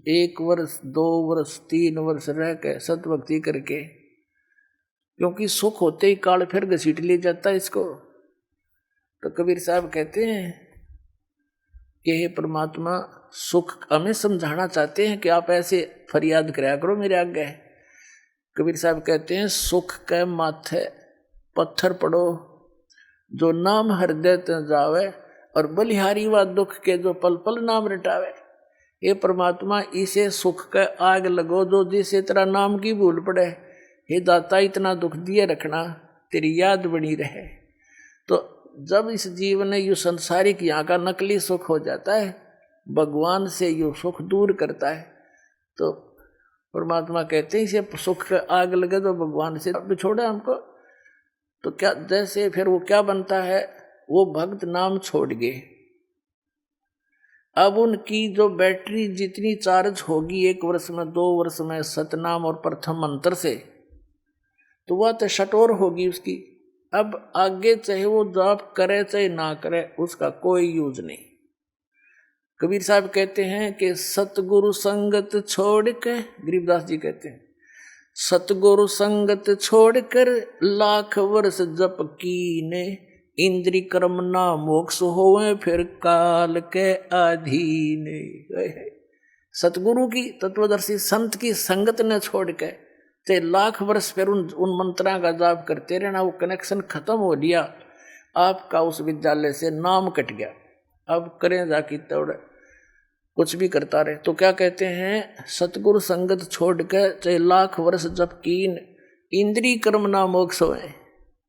1 वर्ष 2 वर्ष 3 वर्ष रह के सतभक्ति करके, क्योंकि सुख होते ही काल फिर घसीट ले जाता है इसको, तो कबीर साहब कहते हैं कि हे परमात्मा, सुख हमें समझाना चाहते हैं कि आप ऐसे फरियाद कराया करो मेरे आगे। कबीर साहब कहते हैं सुख के माथे पत्थर पड़ो, जो नाम हृदय ते जावे और बलिहारी व दुख के जो पल पल नाम रटावे। ये परमात्मा इसे सुख के आग लगो जो जिसे तेरा नाम की भूल पड़े। हे दाता इतना दुख दिए रखना तेरी याद बनी रहे। तो जब इस जीवन में यू संसारिक यहाँ का नकली सुख हो जाता है, भगवान से यू सुख दूर करता है, तो परमात्मा कहते हैं इसे सुख के आग लगे तो भगवान से बिछोड़े हमको। तो क्या जैसे फिर वो क्या बनता है, वो भक्त नाम छोड़ गए। अब उनकी जो बैटरी जितनी चार्ज होगी 1 वर्ष में 2 वर्ष में सतनाम और प्रथम मंत्र से, तो वह तो शटोर होगी उसकी। अब आगे चाहे वो जाप करे चाहे ना करे उसका कोई यूज नहीं। कबीर साहब कहते हैं कि सतगुरु संगत छोड़ के, गरीबदास जी कहते हैं सतगुरु संगत छोड़कर लाख वर्ष जप कीने, इंद्री कर्म ना मोक्ष होवे फिर काल के अधीन। सतगुरु की तत्वदर्शी संत की संगत ने छोड़ के ते लाख वर्ष फिर उन मंत्रा का जाप करते रहना, वो कनेक्शन खत्म हो लिया, आपका उस विद्यालय से नाम कट गया। अब करें जाकी तोड़ कुछ भी करता रहे। तो क्या कहते हैं, सतगुरु संगत छोड़ के चाहे लाख वर्ष जप कीन, इंद्री कर्म ना मोक्ष होए।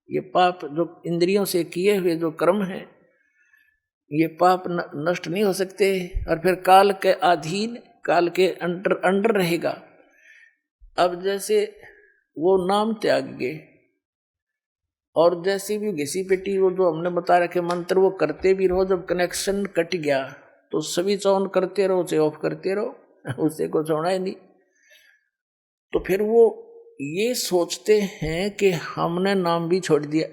ये पाप जो इंद्रियों से किए हुए जो कर्म हैं, ये पाप नष्ट नहीं हो सकते, और फिर काल के अधीन, काल के अंडर रहेगा। अब जैसे वो नाम त्याग गए और जैसे भी घिसी पिटी वो जो हमने बता रखे मंत्र वो करते भी रहो, जब कनेक्शन कट गया तो स्विच ऑन करते रहो चाहे ऑफ करते रहो, उससे कुछ होना ही नहीं। तो फिर वो ये सोचते हैं कि हमने नाम भी छोड़ दिया,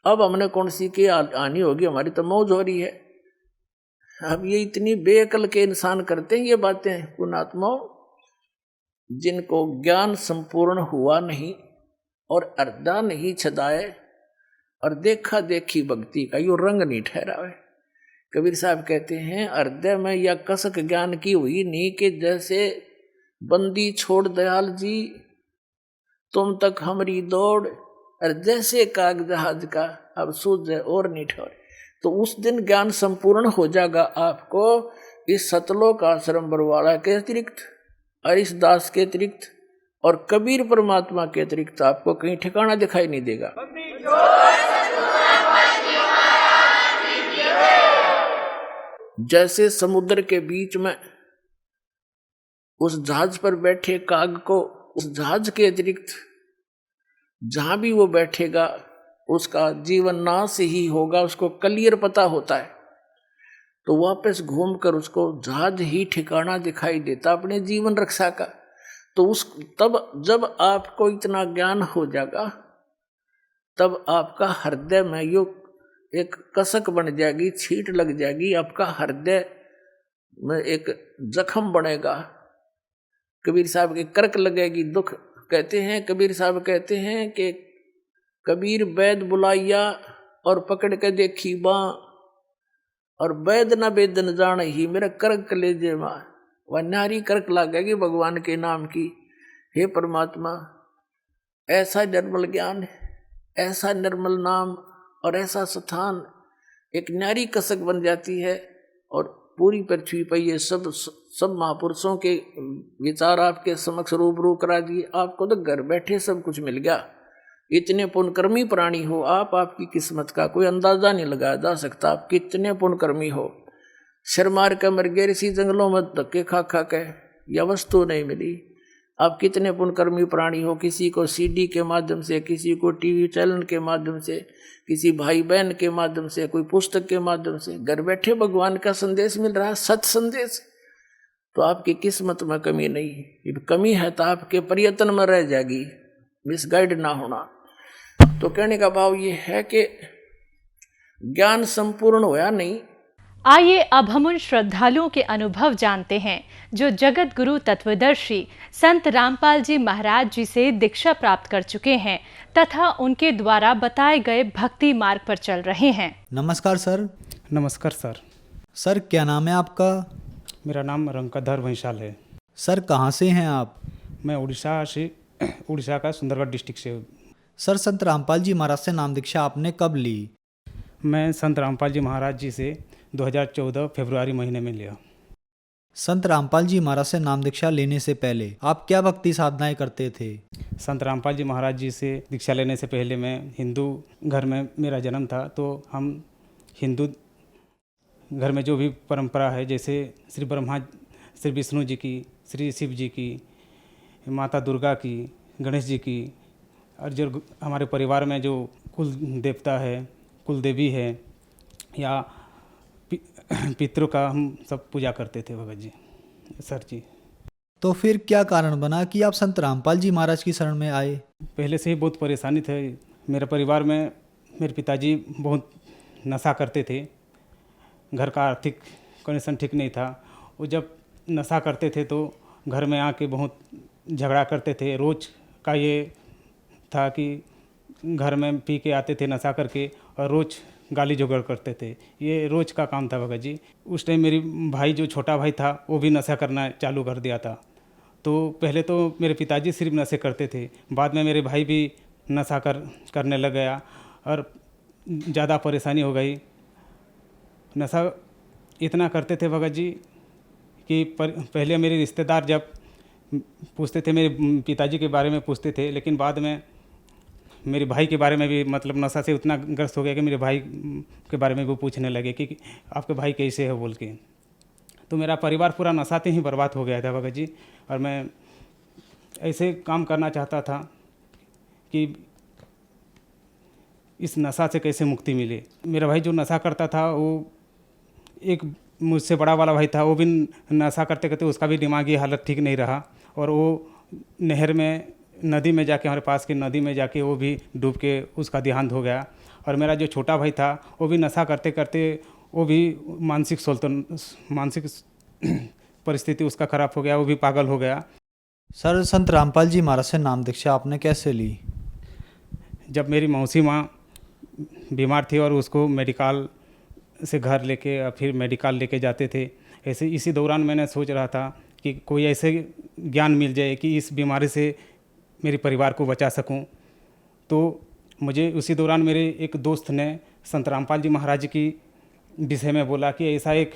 अब हमने कौन सी की हानि होगी, हमारी तो मौज हो रही है। अब ये इतनी बेअकल के इंसान करते हैं ये बातें, पुण्यात्माओं, जिनको ज्ञान संपूर्ण हुआ नहीं और अर्धा नहीं छदाए और देखा देखी भक्ति का यो रंग नहीं ठहरावे। कबीर साहब कहते हैं हृदय में या कसक ज्ञान की हुई नहीं कि जैसे बंदी छोड़ दयाल जी तुम तक हमारी दौड़, और जैसे काग जहाज का अब सूझ और नहीं ठहरे। तो उस दिन ज्ञान संपूर्ण हो जाएगा आपको इस सतलोक आश्रम बरवाड़ा के अतिरिक्त, और इस दास के अतिरिक्त, और कबीर परमात्मा के अतिरिक्त आपको कहीं ठिकाना दिखाई नहीं देगा। जैसे समुद्र के बीच में उस जहाज पर बैठे काग को उस जहाज के अतिरिक्त जहां भी वो बैठेगा उसका जीवन नाश ही होगा, उसको क्लियर पता होता है, तो वापस घूमकर उसको जहाज ही ठिकाना दिखाई देता अपने जीवन रक्षा का। तो तब जब आपको इतना ज्ञान हो जाएगा, तब आपका हृदय में यो एक कसक बन जाएगी, छींट लग जाएगी, आपका हृदय में एक जख्म बनेगा, कबीर साहब के करक लगेगी, दुख। कहते हैं कबीर साहब कहते हैं कि कबीर वैद बुलाइया और पकड़ के देखी बाँ, और वैद न वेदन जान ही मेरा करक लेजे माँ। वह नारी करक लागेगी भगवान के नाम की। हे परमात्मा, ऐसा निर्मल ज्ञान, ऐसा निर्मल नाम और ऐसा स्थान एक नारी कसक बन जाती है, और पूरी पृथ्वी पर ये सब महापुरुषों के विचार आपके समक्ष रूबरू करा दिए। आपको तो घर बैठे सब कुछ मिल गया। इतने पुण्यकर्मी प्राणी हो आप, आपकी किस्मत का कोई अंदाजा नहीं लगाया जा सकता। आप कितने पुण्यकर्मी हो, सिर मार कर मर गए ऋषि जंगलों में धक्के खा खा के, या वस्तु नहीं मिली। आप कितने पुण्यकर्मी प्राणी हो, किसी को सीडी के माध्यम से, किसी को टीवी चैनल के माध्यम से, किसी भाई बहन के माध्यम से, कोई पुस्तक के माध्यम से घर बैठे भगवान का संदेश मिल रहा है, सत संदेश। तो आपकी किस्मत में कमी नहीं, कमी है तो आपके प्रयत्न में रह जाएगी, मिसगाइड ना होना। तो कहने का भाव ये है कि ज्ञान संपूर्ण होया नहीं। आइए अब हम उन श्रद्धालुओं के अनुभव जानते हैं जो जगत गुरु तत्वदर्शी संत रामपाल जी महाराज जी से दीक्षा प्राप्त कर चुके हैं तथा उनके द्वारा बताए गए भक्ति मार्ग पर चल रहे हैं। नमस्कार सर। नमस्कार सर। सर क्या नाम है आपका? मेरा नाम रंकाधर वंशाल है। सर कहाँ से हैं आप? मैं उड़ीसा का सुंदरगढ़ डिस्ट्रिक्ट से। सर संत रामपाल जी महाराज से नाम दीक्षा आपने कब ली? मैं संत रामपाल जी महाराज जी से 2014 फरवरी महीने में लिया। संत रामपाल जी महाराज से नाम दीक्षा लेने से पहले आप क्या भक्ति साधनाएं करते थे? संत रामपाल जी महाराज जी से दीक्षा लेने से पहले मैं हिंदू घर में मेरा जन्म था, तो हम हिंदू घर में जो भी परंपरा है, जैसे श्री विष्णु जी की, श्री शिव जी की, माता दुर्गा की, गणेश जी की, और जो हमारे परिवार में जो कुल देवता है, कुल देवी है, या पितरों का हम सब पूजा करते थे भगत जी, सर जी। तो फिर क्या कारण बना कि आप संत रामपाल जी महाराज की शरण में आए? पहले से ही बहुत परेशानी थे मेरे परिवार में। मेरे पिताजी बहुत नशा करते थे, घर का आर्थिक कंडीशन ठीक नहीं था। वो जब नशा करते थे तो घर में आके बहुत झगड़ा करते थे। रोज़ का ये था कि घर में पी के आते थे नशा करके, और रोज़ गाली जोगड़ करते थे। ये रोज़ का काम था भगत जी। उस टाइम मेरी भाई जो छोटा भाई था वो भी नशा करना चालू कर दिया था। तो पहले तो मेरे पिताजी सिर्फ नशे करते थे, बाद में मेरे भाई भी नशा करने लग गया और ज़्यादा परेशानी हो गई। नशा इतना करते थे भगत जी कि पहले मेरे रिश्तेदार जब पूछते थे, मेरे पिताजी के बारे में पूछते थे, लेकिन बाद में मेरे भाई के बारे में भी, मतलब नशा से उतना ग्रस्त हो गया कि मेरे भाई के बारे में वो पूछने लगे कि आपके भाई कैसे है बोल के। तो मेरा परिवार पूरा नशाते ही बर्बाद हो गया था भगत जी। और मैं ऐसे काम करना चाहता था कि इस नशा से कैसे मुक्ति मिले। मेरा भाई जो नशा करता था, वो एक मुझसे बड़ा वाला भाई था, वो भी नशा करते करते उसका भी दिमागी हालत ठीक नहीं रहा, और वो नहर में, नदी में जाके, हमारे पास की नदी में जाके वो भी डूब के उसका देहांत हो गया। और मेरा जो छोटा भाई था वो भी नशा करते करते वो भी मानसिक परिस्थिति उसका खराब हो गया, वो भी पागल हो गया। सर संत रामपाल जी महाराज से नाम दीक्षा आपने कैसे ली? जब मेरी मौसी माँ बीमार थी और उसको मेडिकल से घर लेके और फिर मेडिकल लेके जाते थे, ऐसे इसी दौरान मैंने सोच रहा था कि कोई ऐसे ज्ञान मिल जाए कि इस बीमारी से मेरे परिवार को बचा सकूं। तो मुझे उसी दौरान मेरे एक दोस्त ने संत रामपाल जी महाराज की विषय में बोला कि ऐसा एक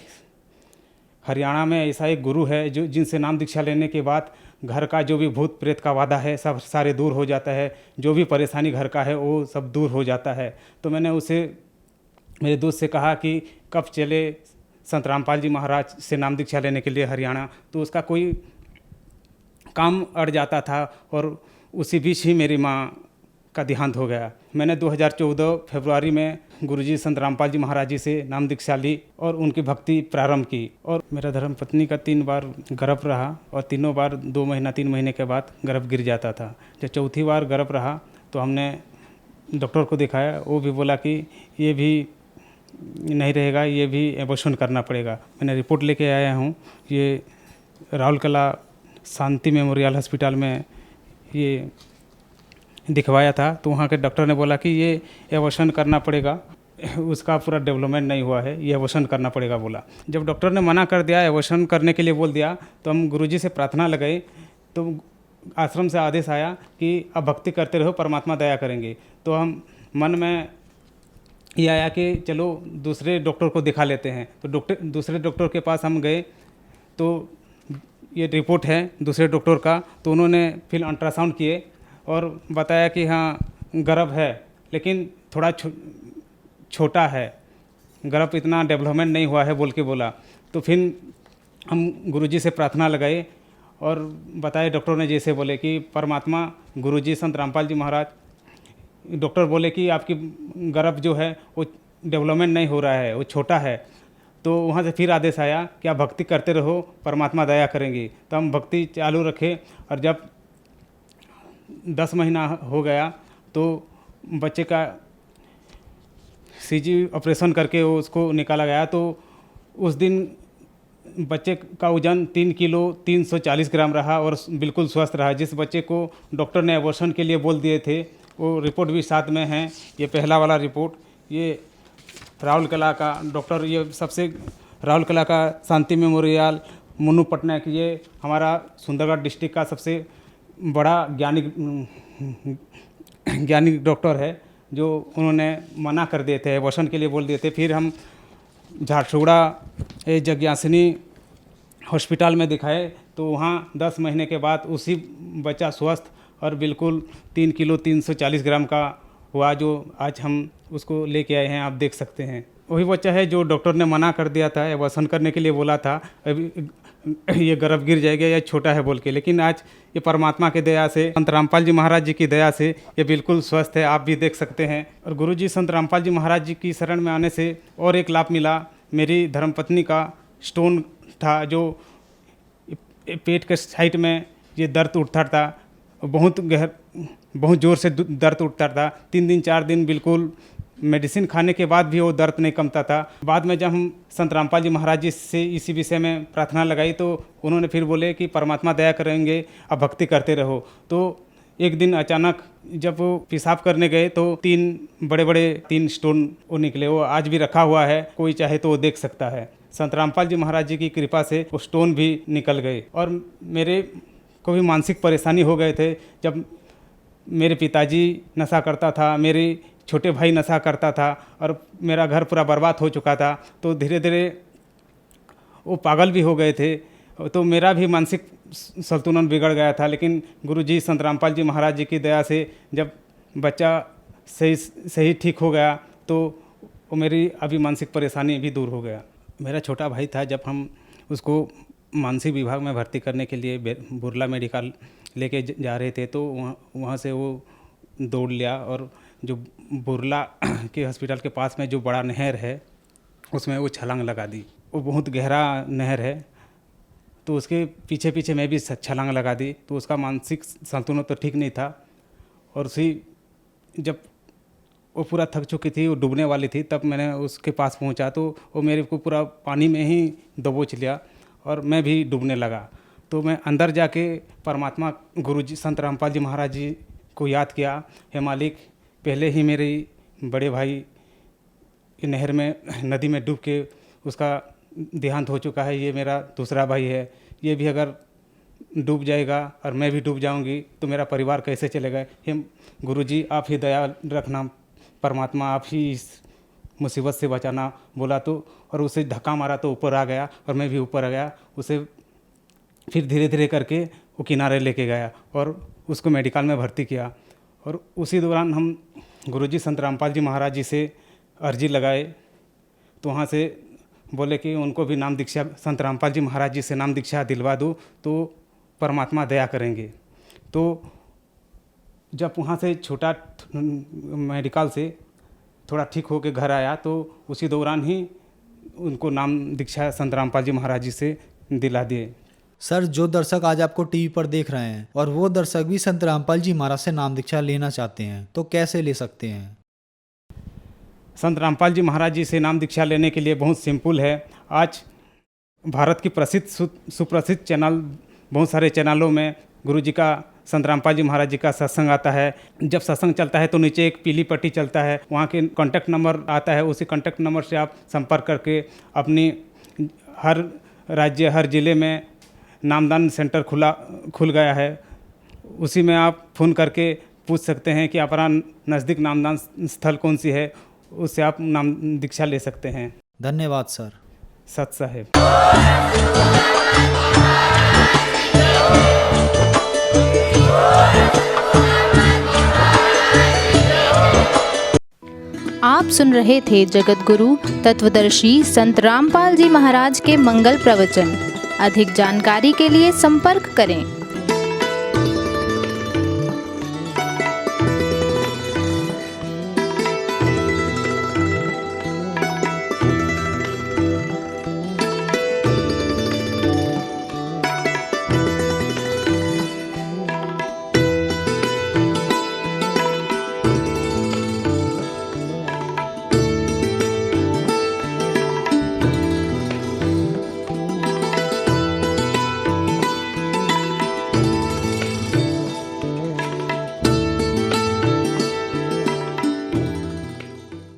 हरियाणा में ऐसा एक गुरु है जो जिनसे नाम दीक्षा लेने के बाद घर का जो भी भूत प्रेत का वादा है सब सारे दूर हो जाता है, जो भी परेशानी घर का है वो सब दूर हो जाता है। तो मैंने उसे, मेरे दोस्त से कहा कि कब चले संत रामपाल जी महाराज से नाम दीक्षा लेने के लिए हरियाणा। तो उसका कोई काम अड़ जाता था और उसी बीच ही मेरी माँ का देहांत हो गया। मैंने 2014 फरवरी में गुरुजी संत रामपाल जी महाराज जी से नाम दीक्षा ली और उनकी भक्ति प्रारंभ की। और मेरा धर्म पत्नी का 3 बार गर्भ रहा और तीनों बार 2 महीना 3 महीने के बाद गर्भ गिर जाता था। जब चौथी बार गर्भ रहा तो हमने डॉक्टर को दिखाया, वो भी बोला कि ये भी नहीं रहेगा, ये भी एबॉर्शन करना पड़ेगा। मैंने रिपोर्ट लेके आया हूँ, ये राउरकेला शांति मेमोरियल हॉस्पिटल में ये दिखवाया था। तो वहाँ के डॉक्टर ने बोला कि ये एबॉर्शन करना पड़ेगा, उसका पूरा डेवलपमेंट नहीं हुआ है, ये एबॉर्शन करना पड़ेगा बोला। जब डॉक्टर ने मना कर दिया, एबॉर्शन करने के लिए बोल दिया, तो हम गुरुजी से प्रार्थना लगाए। तो आश्रम से आदेश आया कि अब भक्ति करते रहो, परमात्मा दया करेंगे। तो हम मन में ये आया कि चलो दूसरे डॉक्टर को दिखा लेते हैं। तो दूसरे डॉक्टर के पास हम गए, तो ये रिपोर्ट है दूसरे डॉक्टर का। तो उन्होंने फिर अल्ट्रासाउंड किए और बताया कि हाँ गर्भ है, लेकिन थोड़ा छोटा है, गर्भ इतना डेवलपमेंट नहीं हुआ है बोल के बोला। तो फिर हम गुरुजी से प्रार्थना लगाए और बताए, डॉक्टर ने जैसे बोले कि परमात्मा गुरुजी संत रामपाल जी महाराज, डॉक्टर बोले कि आपकी गर्भ जो है वो डेवलपमेंट नहीं हो रहा है, वो छोटा है। तो वहाँ से फिर आदेश आया कि आप भक्ति करते रहो, परमात्मा दया करेंगे। तो हम भक्ति चालू रखे और जब 10 महीना हो गया तो बच्चे का सीजी ऑपरेशन करके वो उसको निकाला गया। तो उस दिन बच्चे का वजन 3 किलो 340 ग्राम रहा और बिल्कुल स्वस्थ रहा। जिस बच्चे को डॉक्टर ने एबॉर्शन के लिए बोल दिए थे वो रिपोर्ट भी साथ में है। ये पहला वाला रिपोर्ट, ये राउरकेला का डॉक्टर, ये सबसे राउरकेला का शांति मेमोरियल मुन्नू पटनायक, ये हमारा सुंदरगढ़ डिस्ट्रिक्ट का सबसे बड़ा ज्ञानी ज्ञानी डॉक्टर है जो उन्होंने मना कर दिए थे, एबॉर्शन के लिए बोल दिए थे। फिर हम झारसुगड़ा जग्यासिनी हॉस्पिटल में दिखाए तो वहाँ 10 महीने के बाद उसी बच्चा स्वस्थ और बिल्कुल 3 किलो 340 ग्राम का हुआ, जो आज हम उसको लेके आए हैं, आप देख सकते हैं। वही बच्चा है जो डॉक्टर ने मना कर दिया था, एबॉर्शन करने के लिए बोला था, अभी ये गर्भ गिर जाएगा या छोटा है बोल के, लेकिन आज ये परमात्मा की दया से, संत रामपाल जी महाराज जी की दया से ये बिल्कुल स्वस्थ है, आप भी देख सकते हैं। और गुरुजी संत रामपाल जी महाराज जी की शरण में आने से और एक लाभ मिला। मेरी धर्मपत्नी का स्टोन था, जो पेट के साइड में ये दर्द उठता था, बहुत ज़ोर से दर्द उठता था। 3 दिन 4 दिन बिल्कुल मेडिसिन खाने के बाद भी वो दर्द नहीं कमता था। बाद में जब हम संत रामपाल जी महाराज जी से इसी विषय में प्रार्थना लगाई तो उन्होंने फिर बोले कि परमात्मा दया करेंगे, अब भक्ति करते रहो। तो एक दिन अचानक जब वो पेशाब करने गए तो 3 बड़े स्टोन वो निकले। वो आज भी रखा हुआ है, कोई चाहे तो वो देख सकता है। संत रामपाल जी महाराज जी की कृपा से वो स्टोन भी निकल गए। और मेरे को भी मानसिक परेशानी हो गए थे। जब मेरे पिताजी नशा करता था, मेरे छोटे भाई नशा करता था और मेरा घर पूरा बर्बाद हो चुका था, तो धीरे धीरे वो पागल भी हो गए थे, तो मेरा भी मानसिक संतुलन बिगड़ गया था। लेकिन गुरुजी संत रामपाल जी महाराज जी की दया से जब बच्चा सही ठीक हो गया तो वो मेरी अभी मानसिक परेशानी भी दूर हो गया। मेरा छोटा भाई था, जब हम उसको मानसिक विभाग में भर्ती करने के लिए बुरला मेडिकल लेके जा रहे थे तो वहाँ से वो दौड़ लिया और जो बुरला के हॉस्पिटल के पास में जो बड़ा नहर है उसमें वो छलांग लगा दी। वो बहुत गहरा नहर है, तो उसके पीछे पीछे मैं भी छलांग लगा दी। तो उसका मानसिक संतुलन तो ठीक नहीं था। और उसी जब वो पूरा थक चुकी थी, वो डूबने वाली थी, तब मैंने उसके पास पहुंचा तो वो मेरे को पूरा पानी में ही दबोच लिया और मैं भी डूबने लगा। तो मैं अंदर जाके परमात्मा गुरुजी संत रामपाल जी महाराज जी को याद किया, हे मालिक, पहले ही मेरे बड़े भाई नहर में नदी में डूब के उसका देहांत हो चुका है, ये मेरा दूसरा भाई है, ये भी अगर डूब जाएगा और मैं भी डूब जाऊंगी तो मेरा परिवार कैसे चलेगा। हे गुरुजी, आप ही दया रखना, परमात्मा आप ही इस मुसीबत से बचाना बोला। तो और उसे धक्का मारा तो ऊपर आ गया और मैं भी ऊपर आ गया। उसे फिर धीरे धीरे करके वो किनारे लेके गया और उसको मेडिकल में भर्ती किया। और उसी दौरान हम गुरुजी संत रामपाल जी महाराज जी से अर्जी लगाए तो वहाँ से बोले कि उनको भी नाम दीक्षा, संत रामपाल जी महाराज जी से नाम दीक्षा दिलवा दो तो परमात्मा दया करेंगे। तो जब वहाँ से छोटा मेडिकल से थोड़ा ठीक होकर घर आया तो उसी दौरान ही उनको नाम दीक्षा संत रामपाल जी महाराज जी से दिला दिए। सर, जो दर्शक आज आपको टीवी पर देख रहे हैं और वो दर्शक भी संत रामपाल जी महाराज से नाम दीक्षा लेना चाहते हैं तो कैसे ले सकते हैं? संत रामपाल जी महाराज जी से नाम दीक्षा लेने के लिए बहुत सिंपल है। आज भारत की प्रसिद्ध सुप्रसिद्ध चैनल, बहुत सारे चैनलों में गुरुजी का, संत रामपाल जी महाराज जी का सत्संग आता है। जब सत्संग चलता है तो नीचे एक पीली पट्टी चलता है, वहाँ के कॉन्टैक्ट नंबर आता है। उसी कॉन्टैक्ट नंबर से आप संपर्क करके अपनी हर राज्य, हर ज़िले में नामदान सेंटर खुल गया है, उसी में आप फ़ोन करके पूछ सकते हैं कि अपना नज़दीक नामदान स्थल कौन सी है, उससे आप नाम दीक्षा ले सकते हैं। धन्यवाद सर। सत साहेब। आप सुन रहे थे जगत गुरु तत्वदर्शी संत रामपाल जी महाराज के मंगल प्रवचन। अधिक जानकारी के लिए संपर्क करें।